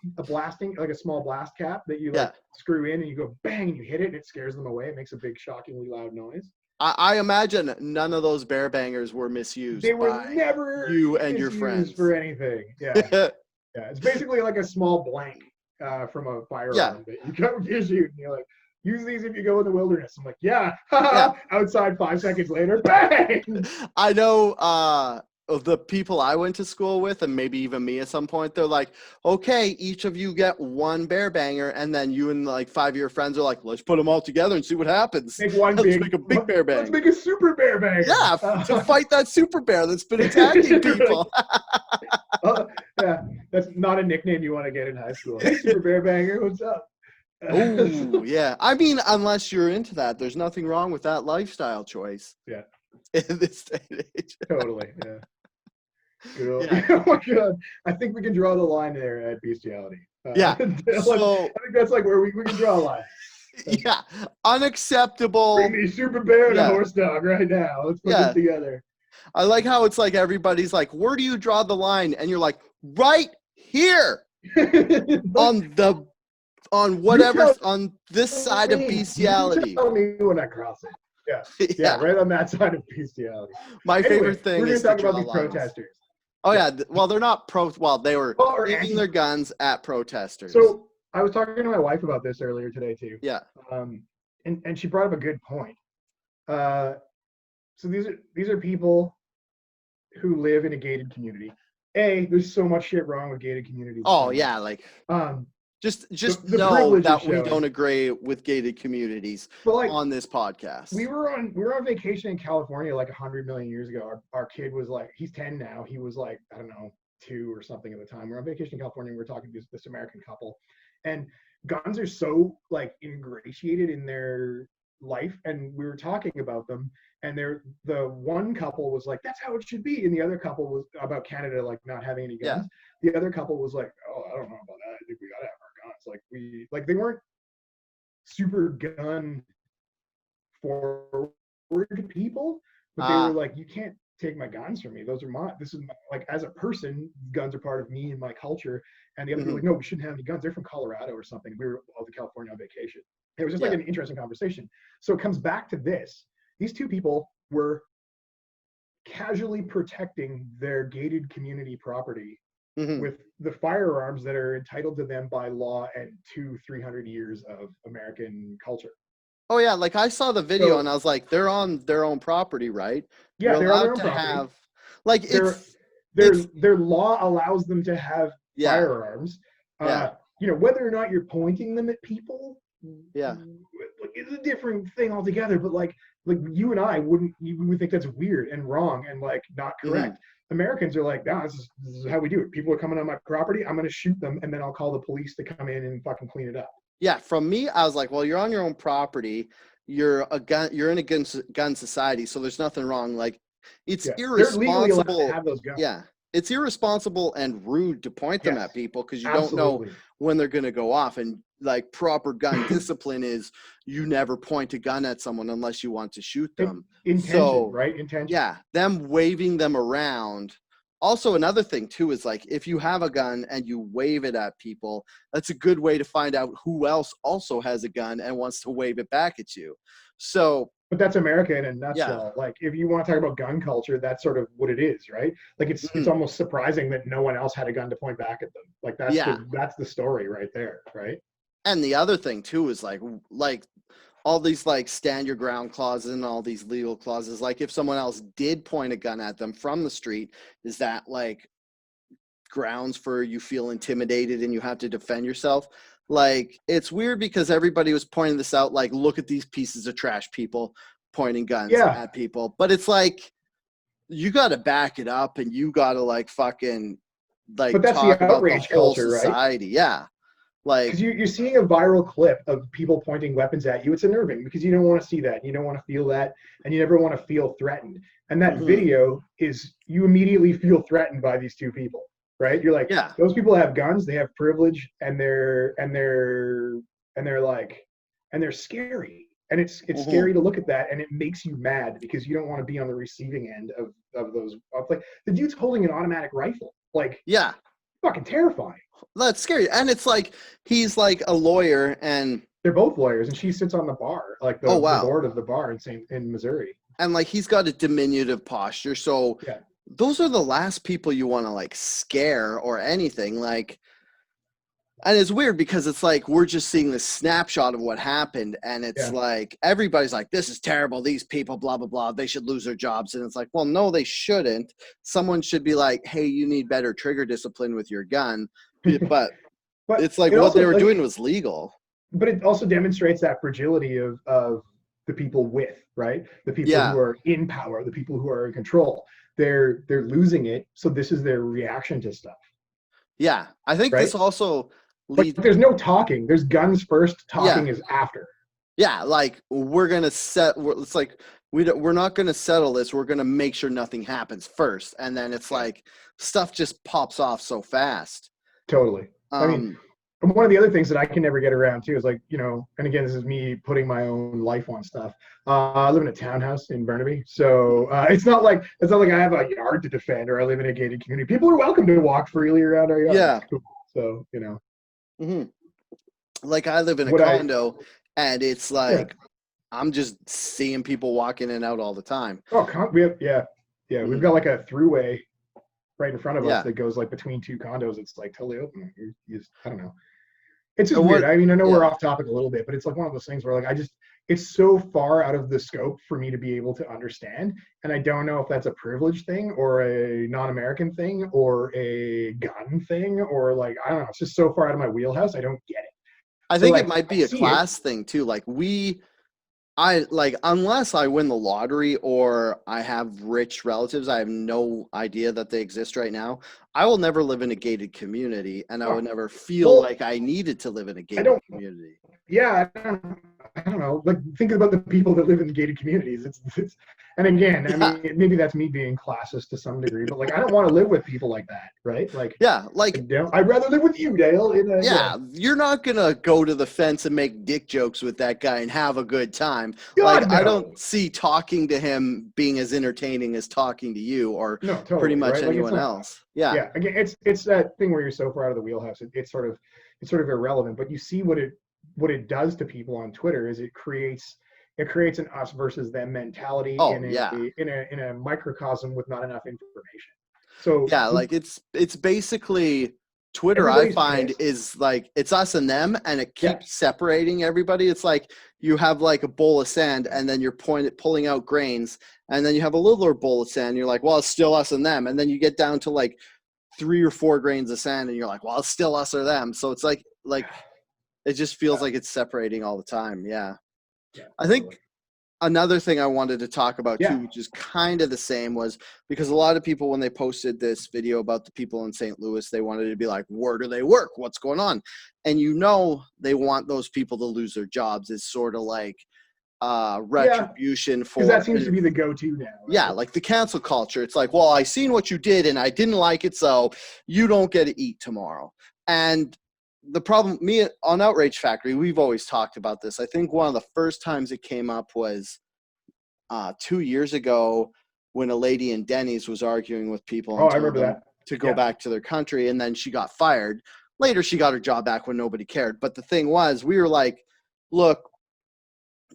Speaker 2: like a small blast cap that you screw in and you go bang and you hit it and it scares them away. It makes a big, shockingly loud noise.
Speaker 1: I imagine none of those bear bangers were misused.
Speaker 2: They were never
Speaker 1: you and your friends
Speaker 2: for anything. Yeah. Yeah. It's basically like a small blank from a firearm that you come issue and you're like, use these if you go in the wilderness. I'm like, outside 5 seconds later, bang!
Speaker 1: I know the people I went to school with, and maybe even me at some point, they're like, okay, each of you get one bear banger, and then you and like 5 of your friends are like, let's put them all together and see what happens.
Speaker 2: Make
Speaker 1: a big bear banger.
Speaker 2: Let's make a super bear banger.
Speaker 1: Yeah, to fight that super bear that's been attacking people.
Speaker 2: Yeah, that's not a nickname you want to get in high school. Hey, super bear banger, what's up?
Speaker 1: Oh, yeah. I mean, unless you're into that, there's nothing wrong with that lifestyle choice.
Speaker 2: Yeah.
Speaker 1: In this day and age.
Speaker 2: Totally, yeah. Oh my god, I think we can draw the line there at bestiality.
Speaker 1: So,
Speaker 2: I think that's like where we can draw a line.
Speaker 1: Yeah, unacceptable.
Speaker 2: Bring me super bear and a horse dog right now. Let's put this together.
Speaker 1: I like how it's like everybody's like, where do you draw the line? And you're like, right here on this side of bestiality.
Speaker 2: You tell me when I cross it. Yeah, right on that side of bestiality.
Speaker 1: My favorite thing is
Speaker 2: we're going to talk about these protesters.
Speaker 1: Oh yeah, well they're not they were aiming their guns at protesters.
Speaker 2: So I was talking to my wife about this earlier today too.
Speaker 1: Yeah.
Speaker 2: And she brought up a good point. So these are people who live in a gated community. There's so much shit wrong with gated communities.
Speaker 1: Oh yeah, like just know that we don't agree with gated communities on this podcast.
Speaker 2: We were on vacation in California like 100 million years ago. Our kid was like, he's 10 now. He was like, I don't know, 2 or something at the time. We were on vacation in California. We were talking to this American couple, and guns are so like ingratiated in their life, and we were talking about them. And the one couple was like, that's how it should be. And the other couple was about Canada, like not having any guns. Yeah. The other couple was like, oh, I don't know about that. I think we got to have our guns. Like they weren't super gun forward people, but they were like, you can't take my guns from me. Like as a person, guns are part of me and my culture. And the other people were like, no, we shouldn't have any guns. They're from Colorado or something. We were all to California on vacation. It was just like an interesting conversation. So it comes back to this. These two people were casually protecting their gated community property with the firearms that are entitled to them by law and 200-300 years of American culture.
Speaker 1: Oh yeah, like I saw the video and I was like, they're on their own property, right?
Speaker 2: Yeah, they're on their own property.
Speaker 1: Like
Speaker 2: their law allows them to have firearms. Whether or not you're pointing them at people.
Speaker 1: Yeah.
Speaker 2: it's a different thing altogether. But like you and I we would think that's weird and wrong and like not
Speaker 1: Mhm.
Speaker 2: correct. Americans are like, nah, this is how we do it. People are coming on my property, I'm gonna shoot them, and then I'll call the police to come in and fucking clean it up.
Speaker 1: Yeah, from me, I was like, well, you're on your own property. You're in a gun society, so there's nothing wrong. Like, it's
Speaker 2: Yeah, they're legally allowed to
Speaker 1: irresponsible.
Speaker 2: have those guns.
Speaker 1: Yeah, it's irresponsible and rude to point them
Speaker 2: Yes,
Speaker 1: at people because you don't know
Speaker 2: absolutely.
Speaker 1: when they're going to go off. And like proper gun discipline is you never point a gun at someone unless you want to shoot them.
Speaker 2: Intention,
Speaker 1: So
Speaker 2: right? Intention.
Speaker 1: yeah, them waving them around. Also, another thing too is like if you have a gun and you wave it at people, that's a good way to find out who else also has a gun and wants to wave it back at you. So
Speaker 2: But that's America in a
Speaker 1: yeah.
Speaker 2: nutshell. Like, if you want to talk about gun culture, that's sort of what it is, right? Like, it's
Speaker 1: Mhm.
Speaker 2: almost surprising that no one else had a gun to point back at them. Like,
Speaker 1: Yeah.
Speaker 2: that's the story right there, right?
Speaker 1: And the other thing too is like all these like stand your ground clauses and all these legal clauses. Like if someone else did point a gun at them from the street, is that like grounds for you feel intimidated and you have to defend yourself? Like it's weird because everybody was pointing this out, like, look at these pieces of trash people pointing guns
Speaker 2: Yeah,
Speaker 1: at people. But it's like you gotta back it up and you gotta like fucking
Speaker 2: but
Speaker 1: like
Speaker 2: that's the
Speaker 1: talk about the
Speaker 2: outrage
Speaker 1: whole
Speaker 2: culture, right?
Speaker 1: society. Yeah.
Speaker 2: Because
Speaker 1: Like
Speaker 2: you're seeing a viral clip of people pointing weapons at you. It's unnerving because you don't want to see that. You don't want to feel that, and you never want to feel threatened. And that
Speaker 1: mhm.
Speaker 2: video is you immediately feel threatened by these two people, right? You're like,
Speaker 1: Yeah.
Speaker 2: those people have guns, they have privilege, and they're like, and they're scary. And it's
Speaker 1: Mhm.
Speaker 2: scary to look at that, and it makes you mad because you don't want to be on the receiving end of those. Of like the dude's holding an automatic rifle, like
Speaker 1: Yeah.
Speaker 2: fucking terrifying.
Speaker 1: That's scary. And it's like he's like a lawyer and
Speaker 2: They're both lawyers, and she sits on the bar, like
Speaker 1: oh
Speaker 2: the
Speaker 1: wow.
Speaker 2: board of the bar in Missouri.
Speaker 1: And like he's got a diminutive posture. So
Speaker 2: Yeah,
Speaker 1: those are the last people you want to like scare or anything. Like and it's weird because it's like we're just seeing this snapshot of what happened and it's
Speaker 2: yeah.
Speaker 1: like everybody's like this is terrible, these people blah blah blah, they should lose their jobs. And it's like, well, no, they shouldn't. Someone should be like, hey, you need better trigger discipline with your gun. But
Speaker 2: But
Speaker 1: it's like
Speaker 2: it
Speaker 1: what
Speaker 2: also
Speaker 1: they were
Speaker 2: like,
Speaker 1: doing was legal.
Speaker 2: but it also demonstrates that fragility of the people with, right, the people who
Speaker 1: Yeah.
Speaker 2: are in power, the people who are in control. They're losing it, so this is their reaction to stuff,
Speaker 1: Yeah, I think
Speaker 2: right?
Speaker 1: this also
Speaker 2: Like,
Speaker 1: leads.
Speaker 2: there's no talking. There's guns first.
Speaker 1: Yeah,
Speaker 2: Talking is after.
Speaker 1: yeah. Like we're gonna set. It's like we're not gonna settle this. We're gonna make sure nothing happens first, and then it's
Speaker 2: Yeah,
Speaker 1: like stuff just pops off so fast.
Speaker 2: totally. I mean,
Speaker 1: Um.
Speaker 2: and one of the other things that I can never get around too is like, and again, this is me putting my own life on stuff. I live in a townhouse in Burnaby, so it's not like I have a yard to defend or I live in a gated community. People are welcome to walk freely around our yard.
Speaker 1: Yeah.
Speaker 2: It's cool. So
Speaker 1: Hmm. Like I live in a
Speaker 2: what I
Speaker 1: condo, and it's
Speaker 2: yeah.
Speaker 1: like I'm just seeing people walk in and out all the time.
Speaker 2: Oh, we have yeah. We've
Speaker 1: Mhm.
Speaker 2: got like a throughway right in front of us
Speaker 1: Yeah.
Speaker 2: that goes like between two condos. It's like totally open. I don't know. It's
Speaker 1: So
Speaker 2: just weird.
Speaker 1: what?
Speaker 2: I mean, I know we're
Speaker 1: Yeah.
Speaker 2: off topic a little bit, but it's like one of those things where like it's so far out of the scope for me to be able to understand, and I don't know if that's a privilege thing or a non-American thing or a gun thing or like I don't know. It's just so far out of my wheelhouse. I don't get it.
Speaker 1: I
Speaker 2: So
Speaker 1: think it
Speaker 2: like
Speaker 1: might
Speaker 2: I
Speaker 1: be a
Speaker 2: see it.
Speaker 1: class thing too. Like I like unless I win the lottery or I have rich relatives, I have no idea that they exist right now. I will never live in a gated community and I
Speaker 2: Oh,
Speaker 1: would never feel
Speaker 2: well,
Speaker 1: like I needed to live in a
Speaker 2: I
Speaker 1: gated
Speaker 2: don't.
Speaker 1: community.
Speaker 2: Yeah, I don't know. Like thinking about the people that live in gated communities. And again, I
Speaker 1: Yeah.
Speaker 2: mean, maybe that's me being classist to some degree, but like I don't want to live with people like that, right? Like
Speaker 1: Yeah,
Speaker 2: I
Speaker 1: like
Speaker 2: don't. I'd rather live with you, Dale.
Speaker 1: yeah, you're not gonna go to the fence and make dick jokes with that guy and have a good time. Like
Speaker 2: God
Speaker 1: I don't
Speaker 2: no,
Speaker 1: see talking to him being as entertaining as talking to you or
Speaker 2: no,
Speaker 1: pretty
Speaker 2: totally,
Speaker 1: much
Speaker 2: right? Like it's
Speaker 1: anyone
Speaker 2: not.
Speaker 1: else. Yeah.
Speaker 2: Yeah, again, it's that thing where you're so far out of the wheelhouse. It's sort of irrelevant. But you see what it does to people on Twitter is it creates an us versus them mentality
Speaker 1: Oh
Speaker 2: in
Speaker 1: yeah.
Speaker 2: a microcosm with not enough information. So
Speaker 1: Yeah, like it's basically Twitter I
Speaker 2: everybody's
Speaker 1: find
Speaker 2: pissed.
Speaker 1: is like it's us and them and it
Speaker 2: Yeah.
Speaker 1: keeps separating everybody. It's like you have like a bowl of sand and then you're pulling out grains and then you have a littler bowl of sand. And you're like, well, it's still us and them. And then you get down to like 3 or 4 grains of sand and you're like, well, it's still us or them. So it's like it just feels
Speaker 2: Uh,
Speaker 1: like it's separating all the time. Yeah.
Speaker 2: Yeah,
Speaker 1: I think
Speaker 2: totally.
Speaker 1: another thing I wanted to talk about
Speaker 2: Yeah,
Speaker 1: too, which is kind of the same, was because a lot of people, when they posted this video about the people in St. Louis, they wanted to be like, where do they work? What's going on? And they want those people to lose their jobs. It's sort of like
Speaker 2: yeah,
Speaker 1: retribution
Speaker 2: because that
Speaker 1: for,
Speaker 2: seems to be the go-to now,
Speaker 1: yeah,
Speaker 2: right?
Speaker 1: like the cancel culture. It's like, well, I seen what you did and I didn't like it, so you don't get to eat tomorrow. And the problem, me on Outrage Factory, we've always talked about this. I think one of the first times it came up was 2 years ago when a lady in Denny's was arguing with people
Speaker 2: Oh,
Speaker 1: and
Speaker 2: I
Speaker 1: told
Speaker 2: remember
Speaker 1: them
Speaker 2: that.
Speaker 1: to go
Speaker 2: Yeah,
Speaker 1: back to their country, and then she got fired. Later, she got her job back when nobody cared. But the thing was, we were like, look,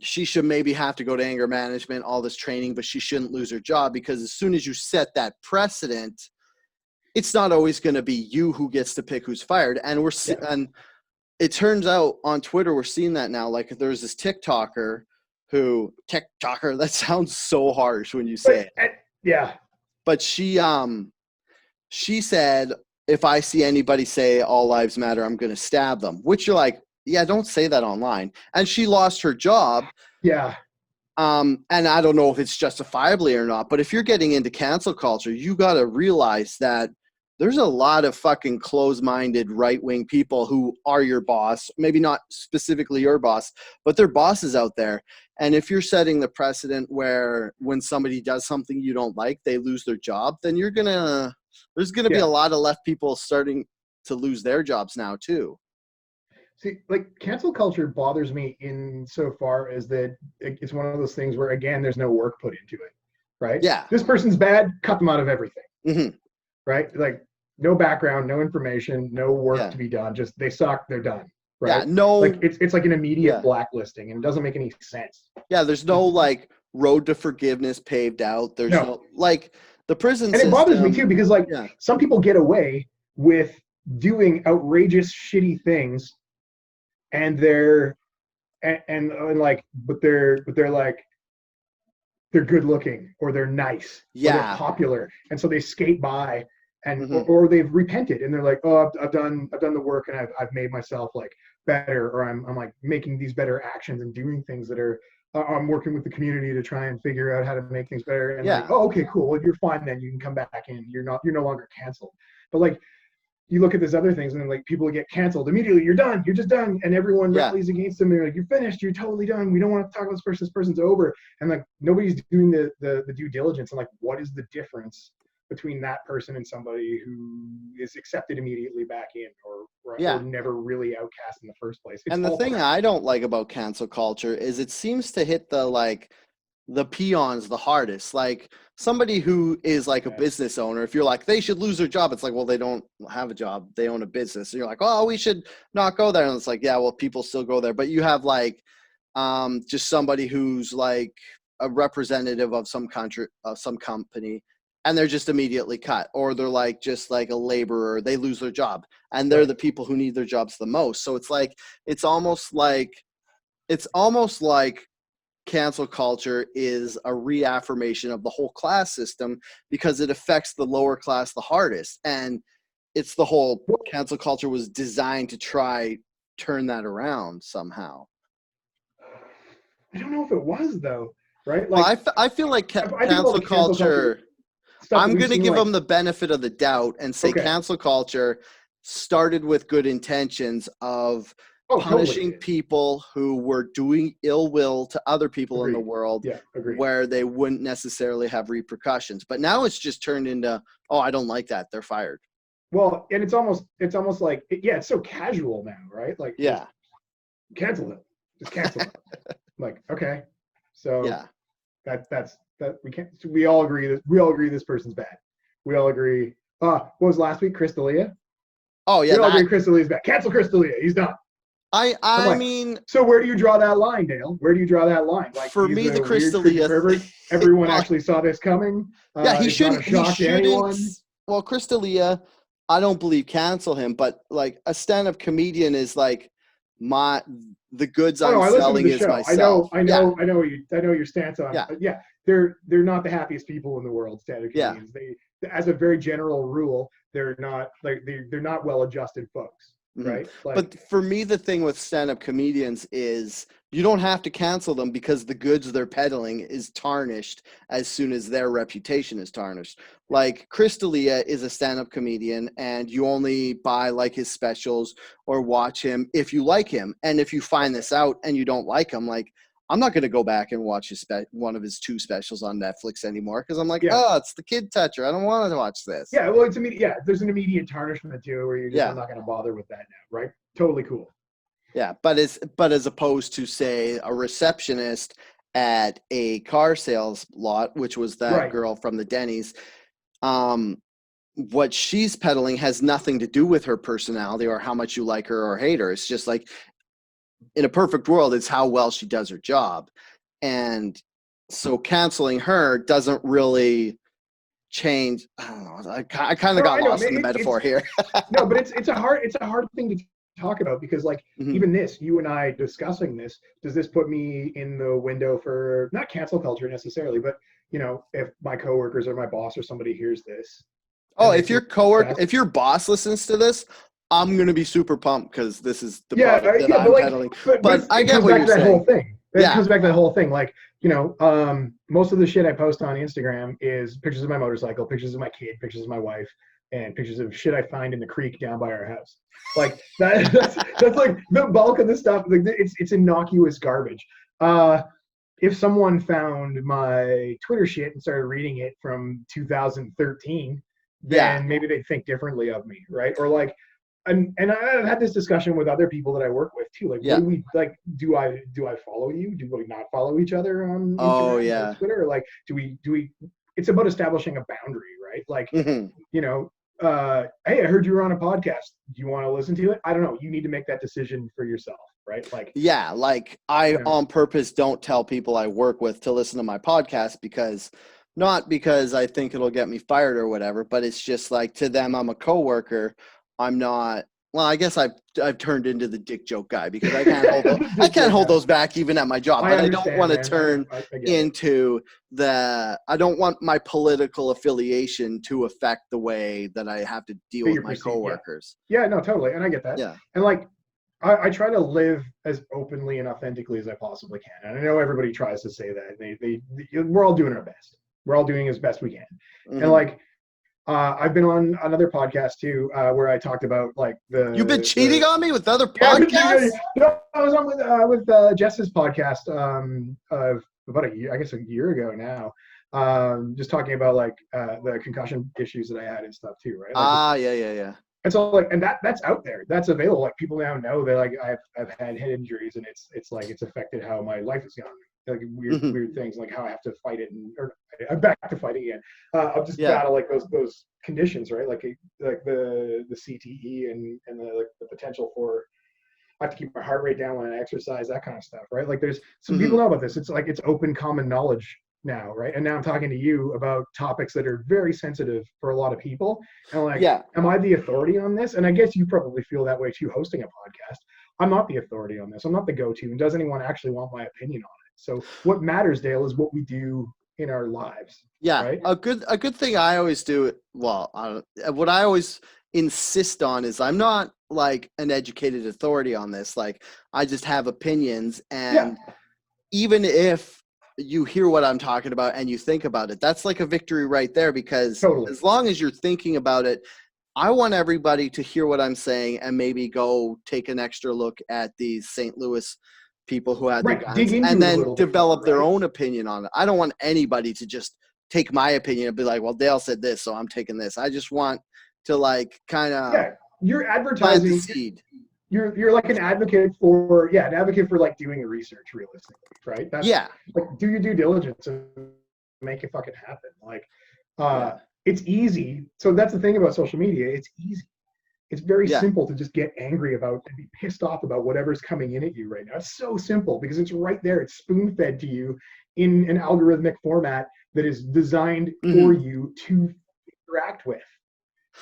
Speaker 1: she should maybe have to go to anger management, all this training, but she shouldn't lose her job, because as soon as you set that precedent, it's not always going to be you who gets to pick who's fired. And
Speaker 2: yeah.
Speaker 1: and it turns out on Twitter, we're seeing that now. Like there's this TikToker, that sounds so harsh when you say
Speaker 2: But
Speaker 1: it,
Speaker 2: yeah,
Speaker 1: but she said, if I see anybody say all lives matter, I'm going to stab them, which you're like, yeah, don't say that online. And she lost her job.
Speaker 2: yeah,
Speaker 1: And I don't know if it's justifiably or not, but if you're getting into cancel culture, you got to realize that there's a lot of fucking closed-minded right-wing people who are your boss, maybe not specifically your boss, but they're bosses out there. And if you're setting the precedent where when somebody does something you don't like, they lose their job, then there's gonna be a
Speaker 2: yeah.
Speaker 1: lot of left people starting to lose their jobs now too.
Speaker 2: See, like cancel culture bothers me in so far as that it's one of those things where again, there's no work put into it, right?
Speaker 1: Yeah.
Speaker 2: This person's bad, cut them out of everything,
Speaker 1: Hmm.
Speaker 2: right? Like no background, no information, no work
Speaker 1: Yeah.
Speaker 2: to be done. Just they suck, they're done,
Speaker 1: Yeah.
Speaker 2: right? Like
Speaker 1: No.
Speaker 2: it's like an immediate
Speaker 1: Yeah.
Speaker 2: blacklisting and it doesn't make any sense.
Speaker 1: Yeah, there's no like road to forgiveness paved out. There's
Speaker 2: No,
Speaker 1: no like the prison
Speaker 2: and it bothers me too
Speaker 1: system.
Speaker 2: because like
Speaker 1: Yeah.
Speaker 2: some people get away with doing outrageous, shitty things, and they're and like, but they're like they're good looking or they're nice or they're
Speaker 1: Yeah.
Speaker 2: popular, and so they skate by and
Speaker 1: Hmm.
Speaker 2: or they've repented and they're like, oh, I've done the work and I've made myself like better, or I'm like making these better actions and doing things that are I'm working with the community to try and figure out how to make things better, and like,
Speaker 1: Yeah.
Speaker 2: oh, okay, cool, well, you're fine, then you can come back in, you're no longer canceled. But like you look at these other things and then like people get canceled immediately, you're done, you're just done, and everyone
Speaker 1: Yeah.
Speaker 2: rallies against them, they're like, you're finished, you're totally done, we don't want to talk about this person's over. And like nobody's doing the due diligence and like what is the difference between that person and somebody who is accepted immediately back in, or
Speaker 1: Yeah.
Speaker 2: never really outcast in the first place. It's
Speaker 1: And the
Speaker 2: all
Speaker 1: thing
Speaker 2: crap.
Speaker 1: I don't like about cancel culture is it seems to hit the peons the hardest. Like somebody who is like a
Speaker 2: Yeah,
Speaker 1: business owner, if you're like they should lose their job, it's like, well, they don't have a job, they own a business. And you're like, oh, we should not go there. And it's like, yeah, well, people still go there. But you have like just somebody who's like a representative of some country, of some company, and they're just immediately cut, or they're like just like a laborer, they lose their job, and they're
Speaker 2: right.
Speaker 1: the people who need their jobs the most. So it's like it's almost like it's almost like cancel culture is a reaffirmation of the whole class system because it affects the lower class the hardest. And it's the whole
Speaker 2: Well,
Speaker 1: cancel culture was designed to try turn that around somehow.
Speaker 2: I don't know if it was though, right?
Speaker 1: Well,
Speaker 2: Like
Speaker 1: I feel like
Speaker 2: I think about
Speaker 1: cancel
Speaker 2: the cancel culture
Speaker 1: culture,
Speaker 2: stuff that
Speaker 1: I'm
Speaker 2: we've
Speaker 1: going to
Speaker 2: seen,
Speaker 1: give
Speaker 2: like,
Speaker 1: them the benefit of the doubt and say
Speaker 2: okay,
Speaker 1: cancel culture started with good intentions of
Speaker 2: oh, totally it
Speaker 1: punishing
Speaker 2: did.
Speaker 1: people who were doing ill will to other people in the
Speaker 2: Agreed.
Speaker 1: world
Speaker 2: Yeah, agreed.
Speaker 1: where they wouldn't necessarily have repercussions. But now it's just turned into, oh, I don't like that, they're fired.
Speaker 2: Well, and it's almost like, yeah, it's so casual now, right? Like just
Speaker 1: Yeah.
Speaker 2: cancel them, just cancel them. Like, okay, so
Speaker 1: Yeah.
Speaker 2: that we can't. So we all agree this person's bad. We all agree. What was last week? Chris D'Elia.
Speaker 1: Oh yeah,
Speaker 2: We all agree
Speaker 1: that
Speaker 2: Chris D'Elia's bad. Cancel Chris D'Elia. He's done. I'm
Speaker 1: I
Speaker 2: like,
Speaker 1: mean,
Speaker 2: so where do you draw that line, Dale? Where do you draw that line? Like
Speaker 1: for
Speaker 2: he's
Speaker 1: me the
Speaker 2: a weird, creepy
Speaker 1: Crystalia
Speaker 2: pervert. Everyone
Speaker 1: well,
Speaker 2: actually saw this coming.
Speaker 1: yeah,
Speaker 2: It's not a
Speaker 1: he
Speaker 2: shock to
Speaker 1: shouldn't.
Speaker 2: anyone.
Speaker 1: Well, Crystalia, I don't believe cancel him, but like a stand-up comedian is like my the goods
Speaker 2: Oh no,
Speaker 1: I'm
Speaker 2: I listened to
Speaker 1: selling
Speaker 2: the
Speaker 1: is
Speaker 2: show.
Speaker 1: myself. Yeah,
Speaker 2: I know your stance on it.
Speaker 1: yeah,
Speaker 2: But yeah, they're not the happiest people in the world, stand-up
Speaker 1: yeah,
Speaker 2: comedians. They, as a very general rule, they're not like they're not well-adjusted folks. right? Like,
Speaker 1: But for me, the thing with stand-up comedians is you don't have to cancel them because the goods they're peddling is tarnished as soon as their reputation is tarnished. Like Chris D'Elia is a stand-up comedian, and you only buy like his specials or watch him if you like him. And if you find this out and you don't like him, like I'm not going to go back and watch one of his 2 specials on Netflix anymore because I'm like,
Speaker 2: yeah,
Speaker 1: oh, it's the kid toucher. I don't want to watch this.
Speaker 2: yeah. Well, it's immediate. Yeah, there's an immediate tarnishment to it where you're just,
Speaker 1: Yeah.
Speaker 2: I'm not going to bother with that now, right? Totally cool.
Speaker 1: Yeah, but as opposed to say a receptionist at a car sales lot, which was that
Speaker 2: Right.
Speaker 1: girl from the Denny's, what she's peddling has nothing to do with her personality or how much you like her or hate her. It's just like in a perfect world, it's how well she does her job. And so canceling her doesn't really change. I don't know. I kind of got lost in the metaphor here.
Speaker 2: No, but it's a hard thing to talk about because like even this, you and I discussing this, does this put me in the window for not cancel culture necessarily, but you know, if my coworkers or my boss or somebody hears this.
Speaker 1: Oh, if your coworker, if your boss listens to this, I'm gonna be super pumped because this is the product that I'm peddling. But I get what you're saying.
Speaker 2: Whole thing. It comes back to that whole thing. Like, you know, most of the shit I post on Instagram is pictures of my motorcycle, pictures of my kid, pictures of my wife, and pictures of shit I find in the creek down by our house. Like that's like the bulk of the stuff. Like it's innocuous garbage. If someone found my Twitter shit and started reading it from 2013, then maybe they'd think differently of me, right? Or like, and I've had this discussion with other people that I work with too. Like, what do we like? Do I follow you? Do we not follow each other on Instagram or Twitter? Or like, do we? It's about establishing a boundary, right? Like, you know, hey, I heard you were on a podcast. Do you want to listen to it? I don't know. You need to make that decision for yourself, right? Like,
Speaker 1: yeah, like I on purpose don't tell people I work with to listen to my podcast because. Not because I think it'll get me fired or whatever, but it's just like to them, I'm a coworker. I'm not. Well, I guess I've turned into the dick joke guy because I can't hold those back even at my job. But I don't want to turn into I don't want my political affiliation to affect the way that I have to deal with my coworkers.
Speaker 2: Yeah, no, totally, and I get that.
Speaker 1: Yeah,
Speaker 2: and like. I try to live as openly and authentically as I possibly can. And I know everybody tries to say that. We're all doing our best. We're all doing as best we can. And like, I've been on another podcast too, where I talked about like
Speaker 1: You've been cheating on me with other podcasts?
Speaker 2: No, I was on with Jess's podcast about a year ago now. Just talking about like the concussion issues that I had and stuff too, right? Like,
Speaker 1: yeah.
Speaker 2: And so like, and that's out there. That's available. Like people now know that like I've had head injuries and it's like it's affected how my life has gone. Like weird things like how I have to fight it or I'm back to fighting again. I'll just battle like those conditions, right? Like the CTE and the potential for I have to keep my heart rate down when I exercise, that kind of stuff, right? Like there's some people know about this. It's like it's open common knowledge now, right? And now I'm talking to you about topics that are very sensitive for a lot of people. And like, am I the authority on this? And I guess you probably feel that way too, hosting a podcast. I'm not the authority on this. I'm not the go-to. And does anyone actually want my opinion on it? So what matters, Dale, is what we do in our lives.
Speaker 1: Yeah,
Speaker 2: right?
Speaker 1: a good thing I always do. Well, what I always insist on is I'm not like an educated authority on this. Like I just have opinions, and even if you hear what I'm talking about and you think about it, that's like a victory right there because as long as you're thinking about it, I want everybody to hear what I'm saying and maybe go take an extra look at these St. Louis people who had the guns and then develop their own opinion on it. I don't want anybody to just take my opinion and be like, well, Dale said this, so I'm taking this. I just want to like kind of
Speaker 2: you're advertising
Speaker 1: plant the seed.
Speaker 2: You're like an advocate for like doing the research realistically, right? That's like do your due diligence and make it fucking happen. Like it's easy. So that's the thing about social media. It's easy. It's very simple to just get angry about and be pissed off about whatever's coming in at you right now. It's so simple because it's right there. It's spoon-fed to you in an algorithmic format that is designed for you to interact with,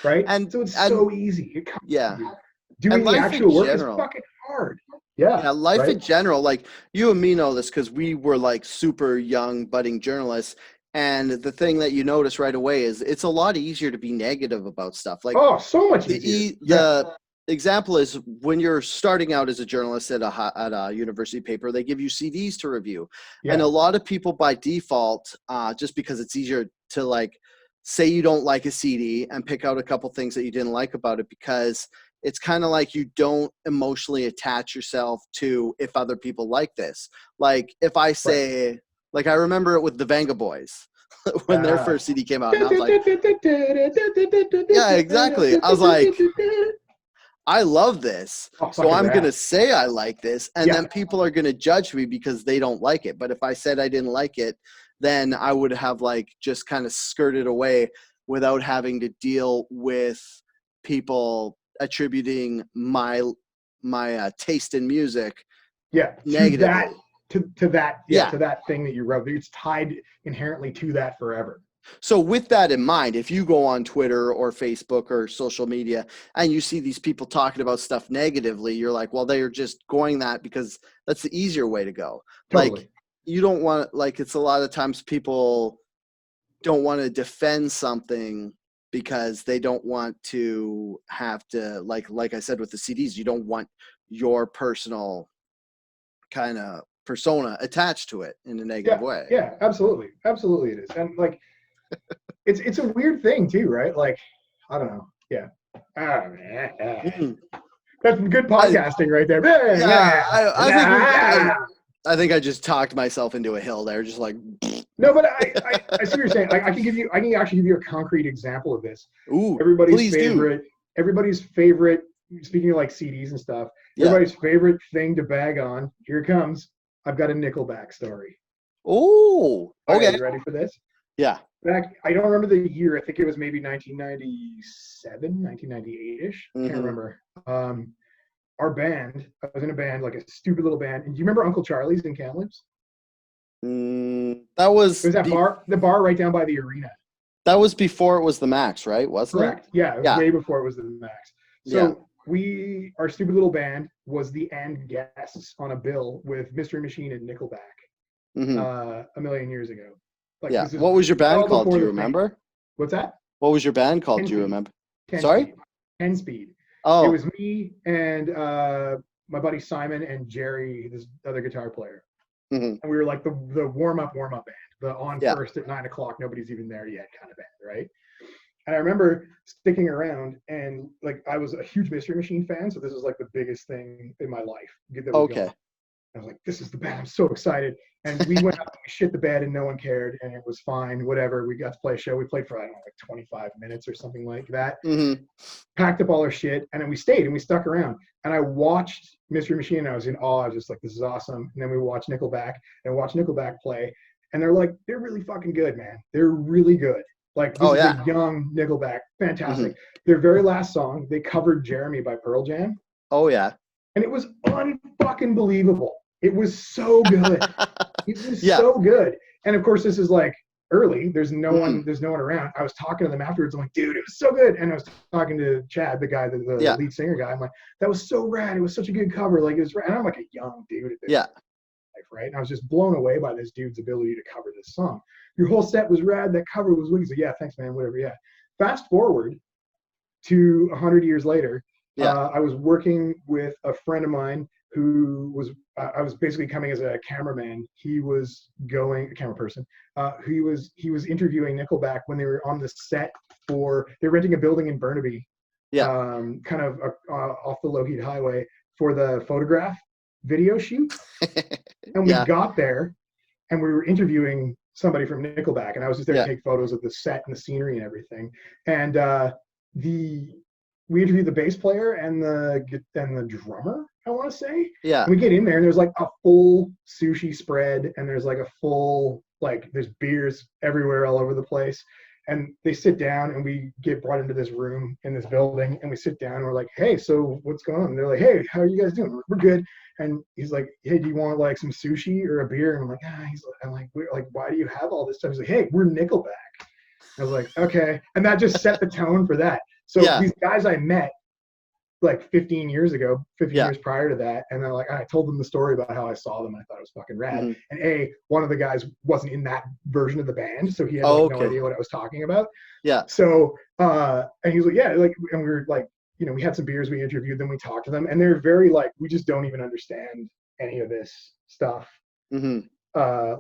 Speaker 2: right? And so it's so easy. It comes to you. Doing the actual work is fucking hard. Life
Speaker 1: in general, like you and me know this because we were like super young budding journalists. And the thing that you notice right away is it's a lot easier to be negative about stuff. Like
Speaker 2: so much easier.
Speaker 1: example is when you're starting out as a journalist at a university paper, they give you CDs to review.
Speaker 2: Yeah.
Speaker 1: And a lot of people by default, just because it's easier to like say you don't like a CD and pick out a couple things that you didn't like about it, because it's kind of like you don't emotionally attach yourself to if other people like this. Like if I say, like I remember it with the Venga Boys when their first CD came out, and I was like, yeah, exactly. I was like, I love this, so I'm going to say I like this, and then people are going to judge me because they don't like it. But if I said I didn't like it, then I would have like just kind of skirted away without having to deal with people attributing my taste in music negatively.
Speaker 2: To that thing that you wrote. It's tied inherently to that forever.
Speaker 1: So with that in mind, if you go on Twitter or Facebook or social media and you see these people talking about stuff negatively, you're like, well, they're just going that because that's the easier way to go.
Speaker 2: Totally.
Speaker 1: Like you don't want, like, it's a lot of times people don't want to defend something because they don't want to have to, like I said, with the CDs, you don't want your personal kind of persona attached to it in a negative way.
Speaker 2: Yeah, absolutely. Absolutely it is. And like, it's a weird thing too, right? Like, I don't know. Yeah. That's good podcasting right there.
Speaker 1: I think I just talked myself into a hill there, just like.
Speaker 2: No, but I see what you're saying. Like, I can actually give you a concrete example of this.
Speaker 1: Ooh,
Speaker 2: everybody's favorite. Speaking of like CDs and stuff, everybody's favorite thing to bag on. Here it comes. I've got a Nickelback story.
Speaker 1: Oh, okay.
Speaker 2: Are you ready for this?
Speaker 1: Yeah.
Speaker 2: Back, I don't remember the year. I think it was maybe 1997, 1998-ish. Can't remember. Our band, I was in a band, like a stupid little band. And do you remember Uncle Charlie's in Kamloops?
Speaker 1: That was.
Speaker 2: It was that bar, the bar right down by the arena.
Speaker 1: That was before it was the Max, right? Wasn't
Speaker 2: Correct.
Speaker 1: it?
Speaker 2: Yeah, it was way before it was the Max. So our stupid little band was the end guests on a bill with Mystery Machine and Nickelback a million years ago. Like,
Speaker 1: what was your band called? Do you remember?
Speaker 2: What's that?
Speaker 1: What was your band called? Do you remember? Sorry?
Speaker 2: 10 Speed.
Speaker 1: Oh.
Speaker 2: It was me and my buddy Simon and Jerry, this other guitar player. And we were like the warm-up band. The on first at 9 o'clock, nobody's even there yet kind of band, right? And I remember sticking around, and like I was a huge Mystery Machine fan, so this is like the biggest thing in my life.
Speaker 1: Okay.
Speaker 2: I was like, this is the band. I'm so excited. And we went up and we shit the bed and no one cared and it was fine, whatever. We got to play a show. We played for, I don't know, like 25 minutes or something like that. Packed up all our shit and then we stayed and we stuck around. And I watched Mystery Machine and I was in awe. I was just like, this is awesome. And then we watched Nickelback and watched Nickelback play. And they're like, they're really fucking good, man. They're really good. Like, this is a young Nickelback. Fantastic. Their very last song, they covered Jeremy by Pearl Jam.
Speaker 1: Oh, yeah.
Speaker 2: And it was unfucking believable. It was so good. It was so good. And of course, this is like early. There's no one around. I was talking to them afterwards. I'm like, dude, it was so good. And I was talking to Chad, the guy, the lead singer guy. I'm like, that was so rad. It was such a good cover. Like, it was rad. And I'm like a young dude at this life, right? And I was just blown away by this dude's ability to cover this song. Your whole set was rad. That cover was wicked. So yeah, thanks, man. Whatever. Yeah. Fast forward to 100 years later. I was working with a friend of mine who was, I was basically coming as a cameraman. He was going, a camera person, he was interviewing Nickelback when they were on the set they're renting a building in Burnaby, kind of off the Lougheed Highway for the Photograph video shoot. And we got there and we were interviewing somebody from Nickelback and I was just there to take photos of the set and the scenery and everything. And we interviewed the bass player and the drummer, I want to say. Yeah. And we get in there and there's like a full sushi spread and there's like a full, like, there's beers everywhere all over the place. And they sit down and we get brought into this room in this building and we sit down and we're like, hey, so what's going on? And they're like, hey, how are you guys doing? We're good. And he's like, hey, do you want like some sushi or a beer? And I'm like, why do you have all this stuff? He's like, hey, we're Nickelback. I was like, okay. And that just set the tone for that. So these guys I met like 15 years ago, 15 years prior to that. And they're like, I told them the story about how I saw them. I thought it was fucking rad. And one of the guys wasn't in that version of the band. So he had no idea what I was talking about. Yeah. So, and he was like, yeah, like, and we were like we had some beers, we interviewed them, we talked to them, and they're very like, we just don't even understand any of this stuff.
Speaker 1: Mm-hmm.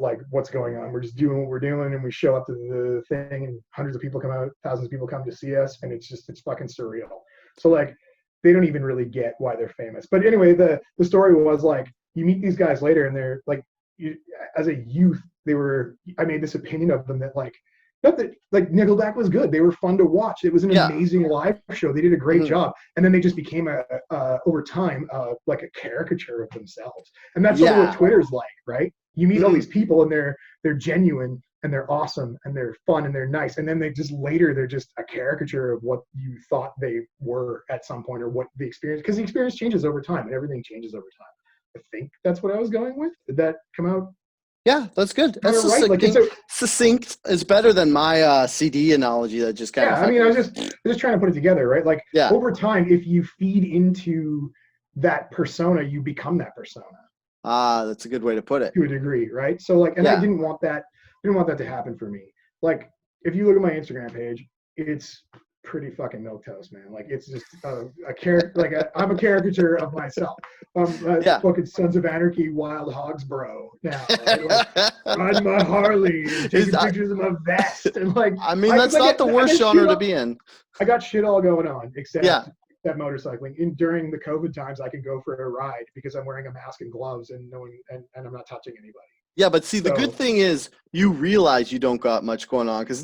Speaker 2: Like what's going on. We're just doing what we're doing, and we show up to the thing, and hundreds of people come out, thousands of people come to see us, and it's fucking surreal. So like, they don't even really get why they're famous. But anyway, the story was like, you meet these guys later, and they're like, as a youth, I made this opinion of them that like, not that like Nickelback was good. They were fun to watch. It was an amazing live show. They did a great job. And then they just became over time, like a caricature of themselves. And that's sort of what Twitter's like, right? You meet all these people, and they're genuine, and they're awesome, and they're fun, and they're nice. And then they're just a caricature of what you thought they were at some point, or what the experience, because the experience changes over time, and everything changes over time. I think that's what I was going with. Did that come out?
Speaker 1: Yeah, that's good. That's
Speaker 2: right.
Speaker 1: Succinct is better than my CD analogy that just kind of.
Speaker 2: Yeah, I mean, I was just trying to put it together, right? Like, over time, if you feed into that persona, you become that persona.
Speaker 1: That's a good way to put it.
Speaker 2: To a degree, right? So like, and I didn't want that to happen for me. Like, if you look at my Instagram page, it's pretty fucking milquetoast, man. Like, it's just a character. Like, I'm a caricature of myself. Fucking Sons of Anarchy, Wild Hogs, bro. Now, like, riding my Harley, and taking pictures of my vest, and like.
Speaker 1: I mean, that's not the worst genre to be in.
Speaker 2: I got shit all going on, except that motorcycling. During the COVID times, I can go for a ride because I'm wearing a mask and gloves, and and I'm not touching anybody.
Speaker 1: Yeah, but see, the good thing is you realize you don't got much going on, because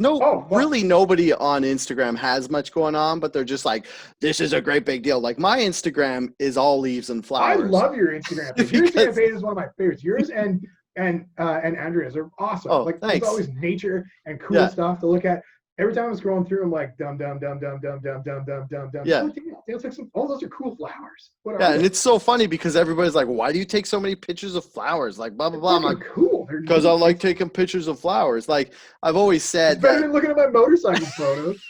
Speaker 1: really nobody on Instagram has much going on, but they're just like, this is a great big deal. Like, my Instagram is all leaves and flowers.
Speaker 2: I love your Instagram page. Your Instagram page is one of my favorites. Yours and Andrea's are awesome.
Speaker 1: Oh,
Speaker 2: like,
Speaker 1: thanks.
Speaker 2: There's always nature and cool stuff to look at. Every time I'm scrolling through, I'm like, dum.
Speaker 1: Yeah.
Speaker 2: It's like those are cool flowers.
Speaker 1: And it's so funny because everybody's like, why do you take so many pictures of flowers? Like, blah, blah, blah. I'm like,
Speaker 2: cool.
Speaker 1: Because I like taking pictures of flowers. Like, I've always said,
Speaker 2: it's better than looking at my motorcycle photos.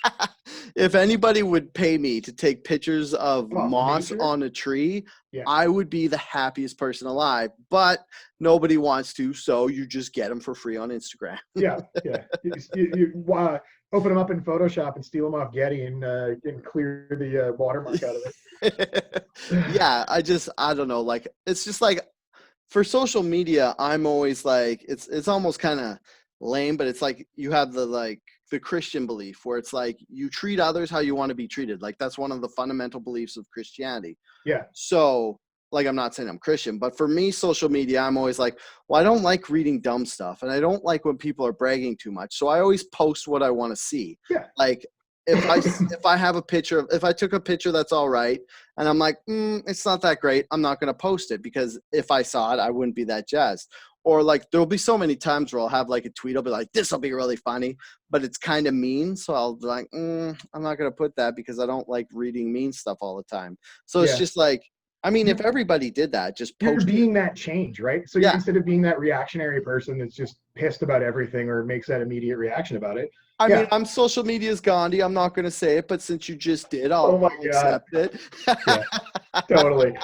Speaker 1: If anybody would pay me to take pictures of moss on a tree, I would be the happiest person alive. But nobody wants to, so you just get them for free on Instagram.
Speaker 2: Yeah. You open them up in Photoshop and steal them off Getty and clear the watermark out of it.
Speaker 1: I don't know. Like, it's just like, for social media, I'm always like, it's almost kind of lame, but it's like you have the Christian belief where it's like you treat others how you want to be treated. Like, that's one of the fundamental beliefs of Christianity.
Speaker 2: Yeah.
Speaker 1: So, like, I'm not saying I'm Christian, but for me, social media, I'm always like, well, I don't like reading dumb stuff, and I don't like when people are bragging too much. So I always post what I want to see.
Speaker 2: Yeah.
Speaker 1: Like, if I have a picture, if I took a picture that's all right, and I'm like, it's not that great, I'm not going to post it, because if I saw it, I wouldn't be that jazzed. Or like, there'll be so many times where I'll have like a tweet, I'll be like, this will be really funny, but it's kind of mean. So I'll be like, I'm not going to put that because I don't like reading mean stuff all the time. So it's just like, I mean, if everybody did that, just post.
Speaker 2: You're being that change, right? So instead of being that reactionary person that's just pissed about everything or makes that immediate reaction about it.
Speaker 1: I mean, I'm social media's Gandhi. I'm not going to say it, but since you just did, I'll accept it.
Speaker 2: Totally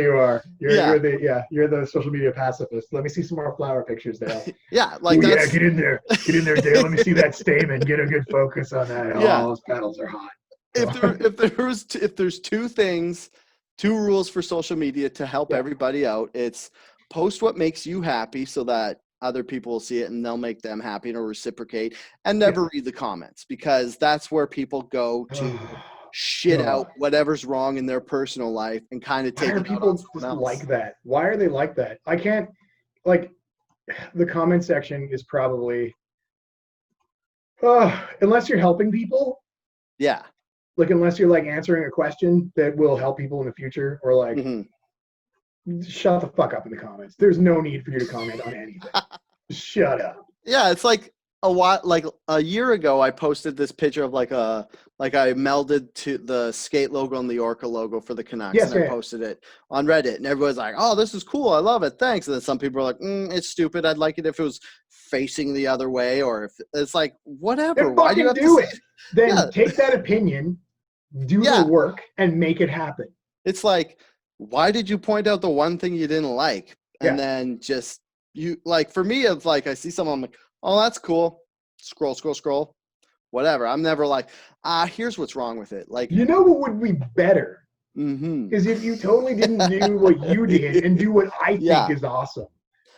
Speaker 2: you are. You're the social media pacifist. Let me see some more flower pictures, Dale.
Speaker 1: Get
Speaker 2: in there, Dale. Let me see that stamen. Get a good focus on that.
Speaker 1: Yeah.
Speaker 2: All those petals are hot.
Speaker 1: If there's two rules for social media to help everybody out, it's post what makes you happy so that other people will see it and they'll make them happy and reciprocate, and never read the comments, because that's where people go to shit out whatever's wrong in their personal life and kind of take it out on someone else.
Speaker 2: Why are people like that? Why are they like that? I can't, like, the comment section is probably, unless you're helping people.
Speaker 1: Yeah.
Speaker 2: Like, unless you're like answering a question that will help people in the future, or like, shut the fuck up in the comments. There's no need for you to comment on anything. Shut up.
Speaker 1: Yeah, it's like a year ago, I posted this picture of I melded to the skate logo and the Orca logo for the Canucks, and I posted it on Reddit, and everyone's like, "Oh, this is cool. I love it. Thanks." And then some people are like, "It's stupid. I'd like it if it was facing the other way," or if it's like, whatever.
Speaker 2: Then
Speaker 1: why do you have
Speaker 2: do
Speaker 1: to
Speaker 2: it? Then take that opinion, do the work, and make it happen.
Speaker 1: It's like, why did you point out the one thing you didn't like? And then just, for me, it's like, I see someone, I'm like, oh, that's cool. Scroll. whatever. I'm never like, here's what's wrong with it. Like,
Speaker 2: You know what would be better
Speaker 1: mm-hmm.
Speaker 2: is if you totally didn't do what you did and do what I think is awesome.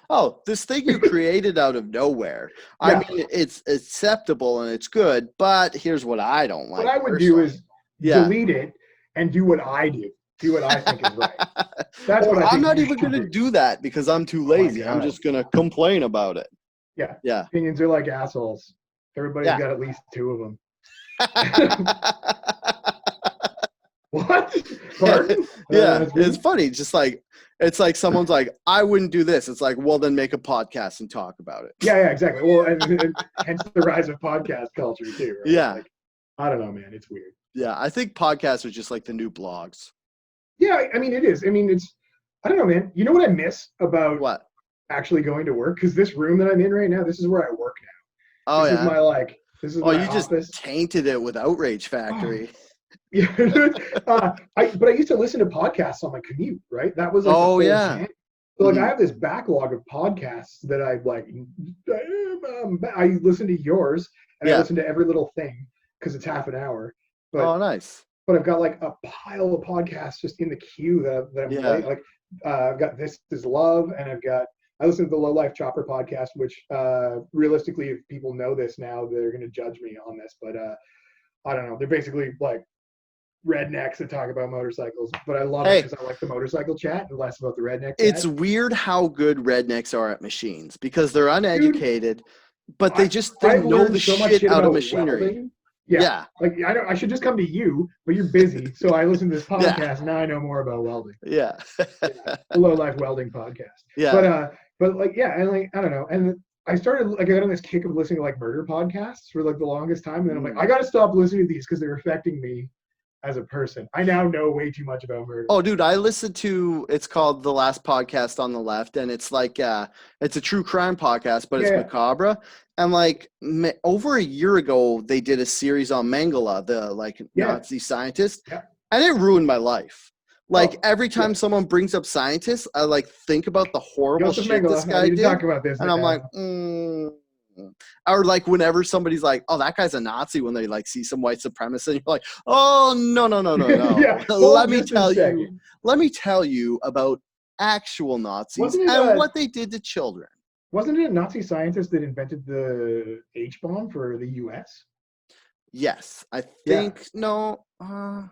Speaker 1: Oh, this thing you created out of nowhere. I mean, it's acceptable and it's good, but here's what I don't like.
Speaker 2: What I would
Speaker 1: personally.
Speaker 2: do is delete it and do what I do. Do what I think is right. That's what I think.
Speaker 1: I'm not even going to do that because I'm too lazy. I'm just going to complain about it.
Speaker 2: Yeah.
Speaker 1: Yeah.
Speaker 2: Opinions are like assholes. Everybody's got at least 2 of them. What? Pardon?
Speaker 1: It's funny. Just like, it's like someone's like, I wouldn't do this. It's like, well, then make a podcast and talk about it.
Speaker 2: Yeah, exactly. Well, and hence the rise of podcast culture too. Right?
Speaker 1: Yeah.
Speaker 2: Like, I don't know, man. It's weird.
Speaker 1: Yeah, I think podcasts are just like the new blogs.
Speaker 2: Yeah, I mean, it is. I mean, I don't know, man. You know what I miss about
Speaker 1: what?
Speaker 2: Actually going to work? Because this room that I'm in right now, this is where I work now.
Speaker 1: Oh,
Speaker 2: this is my this is my
Speaker 1: you
Speaker 2: office.
Speaker 1: Just tainted it with Outrage Factory.
Speaker 2: Yeah. But I used to listen to podcasts on my commute, right? That was like So like I have this backlog of podcasts that I like. I listen to yours and I listen to every little thing because it's half an hour. But,
Speaker 1: nice.
Speaker 2: But I've got like a pile of podcasts just in the queue that I'm playing. Like I've got This Is Love, and I listen to the Low Life Chopper podcast, which realistically, if people know this now, they're going to judge me on this. But I don't know. They're basically like rednecks that talk about motorcycles, but I love it because I like the motorcycle chat and less about the redneck chat.
Speaker 1: It's weird how good rednecks are at machines because they're uneducated, but they know the shit out of machinery.
Speaker 2: Welding. Yeah. Like I should just come to you, but you're busy, so I listen to this podcast. Now I know more about welding.
Speaker 1: Yeah.
Speaker 2: The Low Life Welding podcast.
Speaker 1: Yeah.
Speaker 2: But like and like I don't know, and I started like I got on this kick of listening to like murder podcasts for like the longest time, and then I'm like I got to stop listening to these because they're affecting me as a person. I now know way too much about murder.
Speaker 1: Oh, dude, I listened to, it's called The Last Podcast on the Left, and it's like, it's a true crime podcast, but it's macabre. And like over a year ago, they did a series on Mengele, the Nazi scientist, and it ruined my life. Like every time someone brings up scientists, I like think about the horrible shit Mengele, this guy did.
Speaker 2: Talk about this
Speaker 1: and I'm like, or like whenever somebody's like, oh, that guy's a Nazi, when they like see some white supremacist, and you're like, oh, no. Let me tell you about actual Nazis and what they did to children.
Speaker 2: Wasn't it a Nazi scientist that invented the H-bomb for the U.S.?
Speaker 1: Yes, I think no.
Speaker 2: I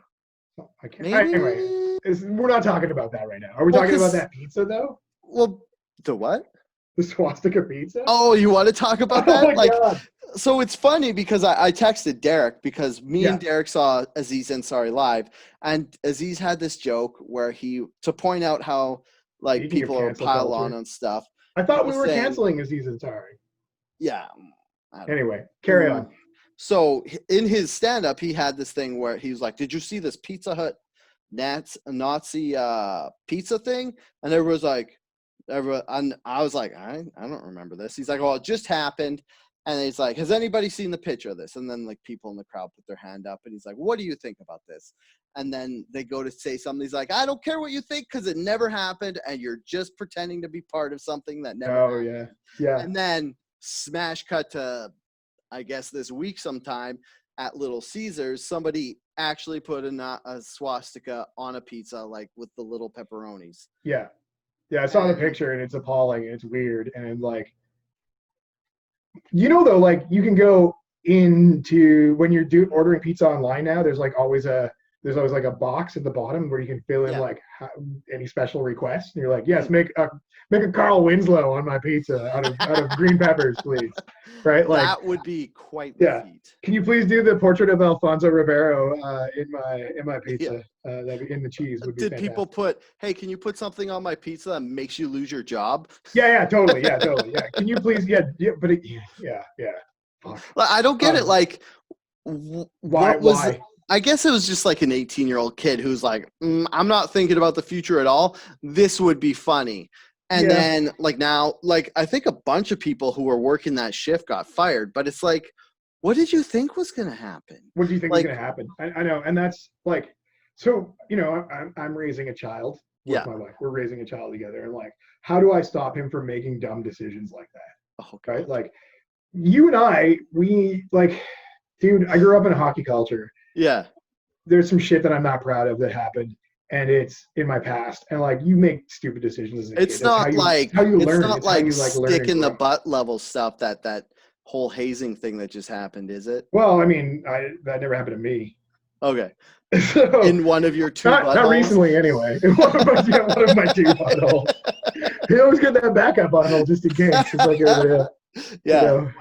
Speaker 2: can't. Anyway, we're not talking about that right now. Are we talking about that pizza though?
Speaker 1: Well, the what?
Speaker 2: The swastika pizza?
Speaker 1: Oh, you want to talk about that?
Speaker 2: Oh my God.
Speaker 1: So it's funny because I texted Derek because me and Derek saw Aziz Ansari live, and Aziz had this joke where to point out how like people are pile on stuff.
Speaker 2: I thought we were canceling Aziz Ansari.
Speaker 1: Yeah.
Speaker 2: Anyway, carry on.
Speaker 1: So in his stand-up, he had this thing where he was like, "Did you see this Pizza Hut Nazi pizza thing?" And everyone was like. And I was like, I don't remember this. He's like, well, it just happened. And he's like, has anybody seen the picture of this? And then like people in the crowd put their hand up, and he's like, what do you think about this? And then they go to say something. He's like, I don't care what you think because it never happened, and you're just pretending to be part of something that never happened. Yeah. And then smash cut to, I guess this week sometime at Little Caesars, somebody actually put a swastika on a pizza, like with the little pepperonis.
Speaker 2: Yeah. Yeah, I saw the picture and it's appalling. It's weird. And like, though, like you can go into when you're ordering pizza online now, there's always like a box at the bottom where you can fill in like any special requests. And you're like, yes, make a Carl Winslow on my pizza out of green peppers, please. Right? Like
Speaker 1: that would be quite the feat.
Speaker 2: Can you please do the portrait of Alfonso Ribeiro in my pizza? That'd be in the cheese. Would be
Speaker 1: Did
Speaker 2: fantastic.
Speaker 1: people put, hey, can you put something on my pizza that makes you lose your job?
Speaker 2: Yeah, totally. Yeah, totally. Yeah. Can you please? Yeah.
Speaker 1: Fuck. I don't get it. Like,
Speaker 2: why?
Speaker 1: I guess it was just like an 18-year-old kid who's like, I'm not thinking about the future at all. This would be funny. And then like now, like I think a bunch of people who were working that shift got fired, but it's like, what did you think was going to happen?
Speaker 2: What do you think was going to happen? I know. And that's like, so, I'm raising a child with my wife. We're raising a child together. And like, how do I stop him from making dumb decisions like that?
Speaker 1: Oh, God.
Speaker 2: Right? Like you and I, we like, Dude, I grew up in a hockey culture.
Speaker 1: Yeah.
Speaker 2: There's some shit that I'm not proud of that happened, and it's in my past. And like, you make stupid decisions as a kid.
Speaker 1: It's
Speaker 2: That's
Speaker 1: not like
Speaker 2: how you
Speaker 1: it's
Speaker 2: learn.
Speaker 1: not
Speaker 2: It's how
Speaker 1: like
Speaker 2: you like learn
Speaker 1: stick
Speaker 2: and
Speaker 1: in the
Speaker 2: grow.
Speaker 1: butt level stuff that whole hazing thing that just happened, is it?
Speaker 2: Well, I mean, that never happened to me.
Speaker 1: Okay.
Speaker 2: So
Speaker 1: In one of your two
Speaker 2: not
Speaker 1: buttholes?
Speaker 2: recently anyway. One of my two buttholes. You always get that backup butthole just in case, just like everybody else. You
Speaker 1: Yeah.
Speaker 2: know.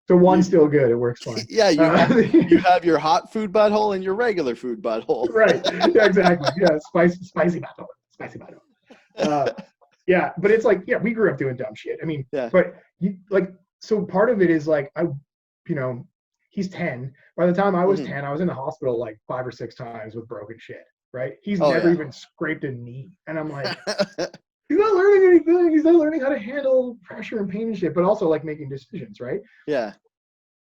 Speaker 2: So one's
Speaker 1: You,
Speaker 2: still good. It works fine.
Speaker 1: yeah, you have your hot food butthole and your regular food butthole.
Speaker 2: Right. Yeah, exactly. Yeah, spicy butthole. Spicy butthole. Yeah, but it's like, yeah, we grew up doing dumb shit. I mean,
Speaker 1: Yeah.
Speaker 2: but you like, so part of it is like, you know, he's 10. By the time I was
Speaker 1: Mhm.
Speaker 2: 10, I was in the hospital like 5 or 6 times with broken shit. Right? He's
Speaker 1: Oh
Speaker 2: never
Speaker 1: yeah.
Speaker 2: even scraped a knee, and I'm like, he's not learning anything. He's not learning how to handle pressure and pain and shit, but also like making decisions, right?
Speaker 1: Yeah.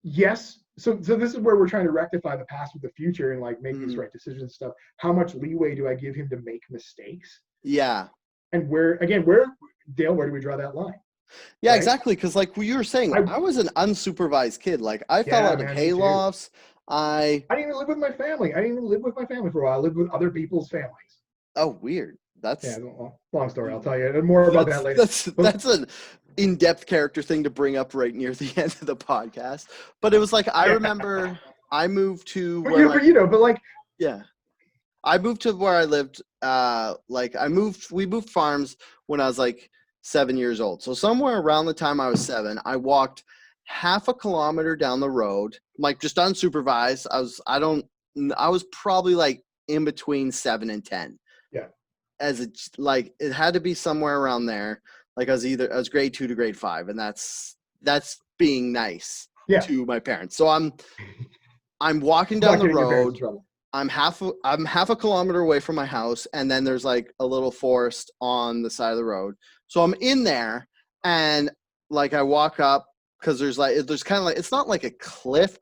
Speaker 2: Yes. So this is where we're trying to rectify the past with the future and like make these
Speaker 1: Mhm.
Speaker 2: right decisions and stuff. How much leeway do I give him to make mistakes?
Speaker 1: Yeah.
Speaker 2: And where Dale, where do we draw that line?
Speaker 1: Yeah,
Speaker 2: Right?
Speaker 1: exactly. Because like you were saying,
Speaker 2: I
Speaker 1: I was an unsupervised kid. Like I fell
Speaker 2: Yeah,
Speaker 1: out of
Speaker 2: man, me too.
Speaker 1: haylofts. I
Speaker 2: I didn't even live with my family. I didn't even live with my family for a while. I lived with other people's families.
Speaker 1: oh weird.
Speaker 2: Yeah,
Speaker 1: That's
Speaker 2: well, long story. I'll tell you more about that later. But
Speaker 1: that's an in-depth character thing to bring up right near the end of the podcast. But it was like I
Speaker 2: yeah,
Speaker 1: remember I moved to where like
Speaker 2: but like,
Speaker 1: yeah. I moved to where I lived. We moved farms when I was like 7 years old. So somewhere around the time I was 7, I walked half a kilometer down the road, like just unsupervised. I was probably like in between 7 and 10.
Speaker 2: yeah,
Speaker 1: Like it had to be somewhere around there. Like I was grade 2 to grade 5, and that's being nice
Speaker 2: yeah.
Speaker 1: to my parents. So I'm walking down
Speaker 2: Not
Speaker 1: the
Speaker 2: getting your parents in
Speaker 1: road.
Speaker 2: trouble.
Speaker 1: I'm half a kilometer away from my house, and then there's like a little forest on the side of the road. So I'm in there, and like I walk up because there's kind of like, it's not like a cliff,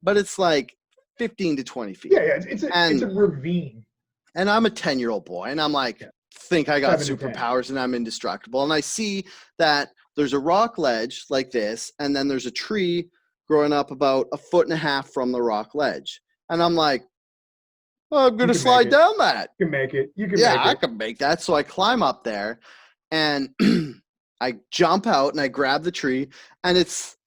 Speaker 1: but it's like 15 to 20 feet.
Speaker 2: Yeah, yeah. It's a
Speaker 1: And
Speaker 2: ravine.
Speaker 1: and I'm a 10-year-old boy, and I'm like,
Speaker 2: Yeah,
Speaker 1: think I got
Speaker 2: 7 to 10.
Speaker 1: superpowers and I'm indestructible. And I see that there's a rock ledge like this, and then there's a tree growing up about a foot and a half from the rock ledge. And I'm like, oh, I'm
Speaker 2: You
Speaker 1: gonna
Speaker 2: can make
Speaker 1: slide
Speaker 2: it.
Speaker 1: down that.
Speaker 2: You can make it. You can
Speaker 1: Yeah,
Speaker 2: make
Speaker 1: I
Speaker 2: it.
Speaker 1: can make that. So I climb up there, and I jump out and I grab the tree. And it's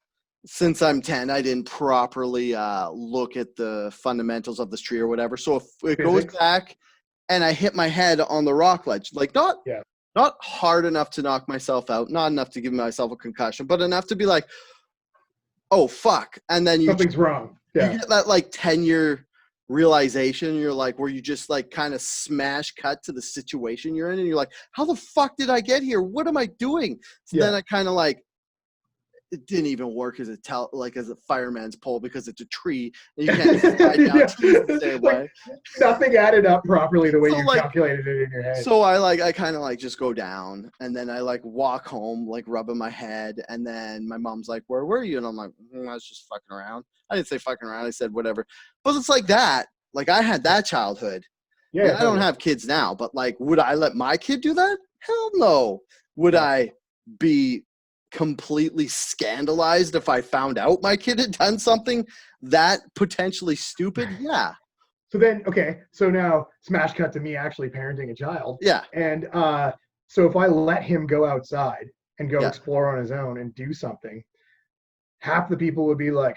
Speaker 1: since I'm 10, I didn't properly look at the fundamentals of this tree or whatever. So if it goes
Speaker 2: Physics.
Speaker 1: back, and I hit my head on the rock ledge, like
Speaker 2: Yeah.
Speaker 1: not hard enough to knock myself out, not enough to give myself a concussion, but enough to be like, oh fuck. And then
Speaker 2: Something's wrong.
Speaker 1: you
Speaker 2: Yeah.
Speaker 1: get that like 10-year realization. You're like, where you just like kind of smash cut to the situation you're in, and you're like, how the fuck did I get here? What am I doing? So
Speaker 2: Yeah.
Speaker 1: then I kind of like, it didn't even work as a fireman's pole because it's a tree and you can't slide down
Speaker 2: Yeah.
Speaker 1: trees the same
Speaker 2: Like
Speaker 1: way.
Speaker 2: nothing added up properly the way
Speaker 1: So
Speaker 2: you
Speaker 1: like,
Speaker 2: calculated it in your head.
Speaker 1: so I kind of like just go down, and then I like walk home, like rubbing my head. And then my mom's like, where were you? And I'm like, I was just fucking around. I didn't say fucking around. I said whatever. But it's like that. Like I had that childhood.
Speaker 2: Yeah,
Speaker 1: Like
Speaker 2: yeah,
Speaker 1: I don't
Speaker 2: totally.
Speaker 1: have kids now, but like, would I let my kid do that? Hell no. Would
Speaker 2: Yeah.
Speaker 1: I be completely scandalized if I found out my kid had done something that potentially stupid? Yeah.
Speaker 2: So then, okay, so now smash cut to me actually parenting a child.
Speaker 1: Yeah.
Speaker 2: And so if I let him go outside and go
Speaker 1: Yeah.
Speaker 2: explore on his own and do something, half the people would be like,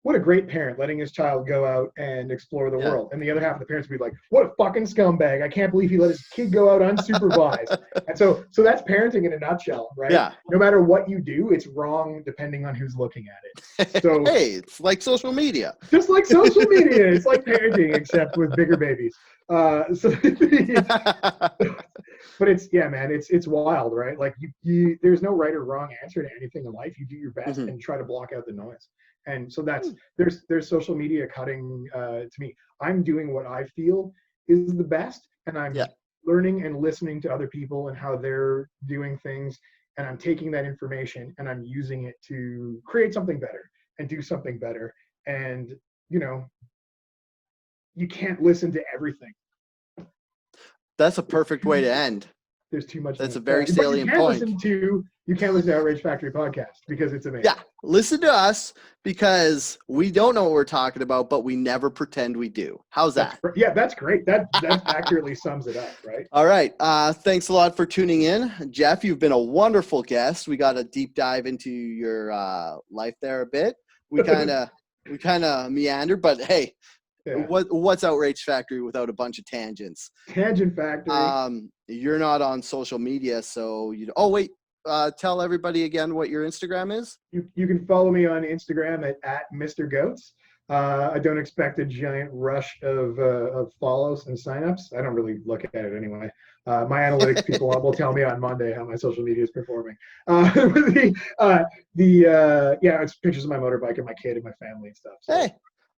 Speaker 2: what a great parent letting his child go out and explore the
Speaker 1: Yeah.
Speaker 2: world. And the other half of the parents would be like, what a fucking scumbag. I can't believe he let his kid go out unsupervised. And so that's parenting in a nutshell, right?
Speaker 1: Yeah.
Speaker 2: No matter what you do, it's wrong depending on who's looking at it. So
Speaker 1: Hey, it's like social media.
Speaker 2: just like social media, it's like parenting except with bigger babies. But it's, yeah, man, it's wild, right? Like there's no right or wrong answer to anything in life. You do your best
Speaker 1: Mhm.
Speaker 2: and try to block out the noise. And so there's social media cutting to me. I'm doing what I feel is the best, and I'm
Speaker 1: Yeah.
Speaker 2: learning and listening to other people and how they're doing things, and I'm taking that information and I'm using it to create something better and do something better. And you can't listen to everything.
Speaker 1: That's a perfect way to end.
Speaker 2: there's too much.
Speaker 1: That's a very
Speaker 2: but
Speaker 1: salient point.
Speaker 2: You can't listen to Outrage Factory podcast because it's amazing.
Speaker 1: Yeah, listen to us because we don't know what we're talking about, but we never pretend we do. How's that?
Speaker 2: That's great. That accurately sums it up, right?
Speaker 1: All right. Thanks a lot for tuning in. Geoff, you've been a wonderful guest. We got a deep dive into your life there a bit. We kind of meandered, but hey, what's Outrage Factory without a bunch of tangents?
Speaker 2: Tangent Factory.
Speaker 1: You're not on social media, so tell everybody again what your Instagram is.
Speaker 2: You can follow me on Instagram at Mr. Goats. I don't expect a giant rush of follows and signups. I don't really look at it anyway. My analytics people will tell me on Monday how my social media is performing. It's pictures of my motorbike and my kid and my family and stuff. So.
Speaker 1: Hey,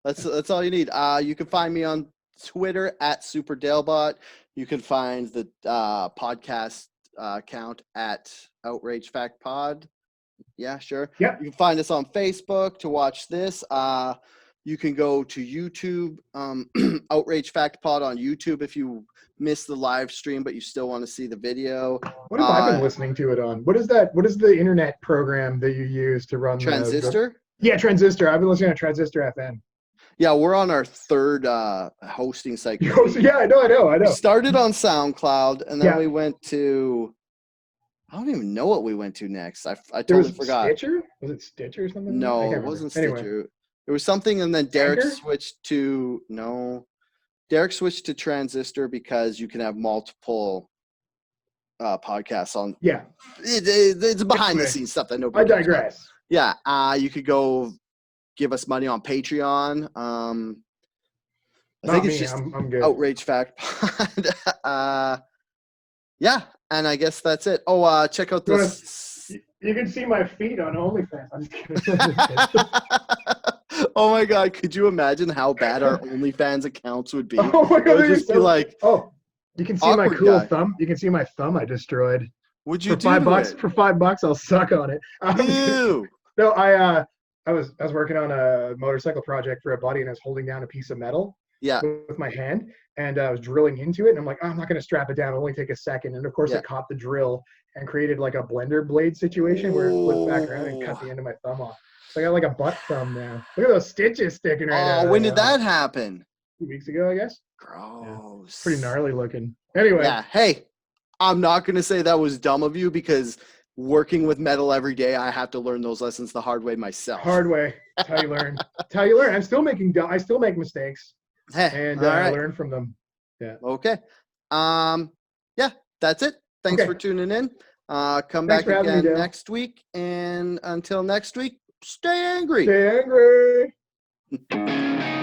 Speaker 1: that's all you need. You can find me on Twitter at SuperDalebot. You can find the podcast account at Outrage Fact Pod. Yeah, sure.
Speaker 2: Yeah.
Speaker 1: You can find us on Facebook to watch this. You can go to YouTube, Outrage Fact Pod on YouTube if you missed the live stream, but you still want to see the video.
Speaker 2: What have I been listening to it on? What is that? What is the internet program that you use to run
Speaker 1: Transistor?
Speaker 2: Yeah, Transistor. I've been listening to Transistor FM.
Speaker 1: Yeah, we're on our third hosting site.
Speaker 2: Yeah, I know.
Speaker 1: We started on SoundCloud, and then we went to I don't even know what we went to next. I totally forgot.
Speaker 2: Stitcher? Was it Stitcher or something?
Speaker 1: No, it wasn't Stitcher. Anyway. There was something, and then Derek switched to Transistor because you can have multiple podcasts on.
Speaker 2: Yeah,
Speaker 1: it's behind the scenes stuff that nobody.
Speaker 2: I digress.
Speaker 1: Yeah, you could go give us money on Patreon. I think it's just
Speaker 2: I'm good.
Speaker 1: Outrage Fact Pod. Yeah, and I guess that's it. Oh, check out this.
Speaker 2: You can see my feet on OnlyFans. I'm just kidding.
Speaker 1: Oh my God! Could you imagine how bad our OnlyFans accounts would be?
Speaker 2: Oh my God!
Speaker 1: It would just be like,
Speaker 2: you can see my cool thumb. You can see my thumb I destroyed.
Speaker 1: Would you
Speaker 2: for $5? For $5, I'll suck on it.
Speaker 1: Ew.
Speaker 2: No, I was working on a motorcycle project for a buddy, and I was holding down a piece of metal.
Speaker 1: Yeah.
Speaker 2: With my hand, and I was drilling into it, and I'm like, I'm not going to strap it down. It'll only take a second. And of course, I caught the drill and created like a blender blade situation where it flipped back around and cut the end of my thumb off. So I got like a butt thumb now. Look at those stitches sticking right out.
Speaker 1: Oh, when did that happen?
Speaker 2: 2 weeks ago, I guess.
Speaker 1: Gross.
Speaker 2: Yeah. Pretty gnarly looking. Anyway.
Speaker 1: Yeah. Hey, I'm not going to say that was dumb of you because working with metal every day, I have to learn those lessons the hard way myself.
Speaker 2: Hard way. That's how you learn. That's how you learn. I still make mistakes. And I learn from them. Yeah.
Speaker 1: Okay. Yeah, that's it. Thanks for tuning in. Come back again next week. And until next week, stay angry.
Speaker 2: Stay angry.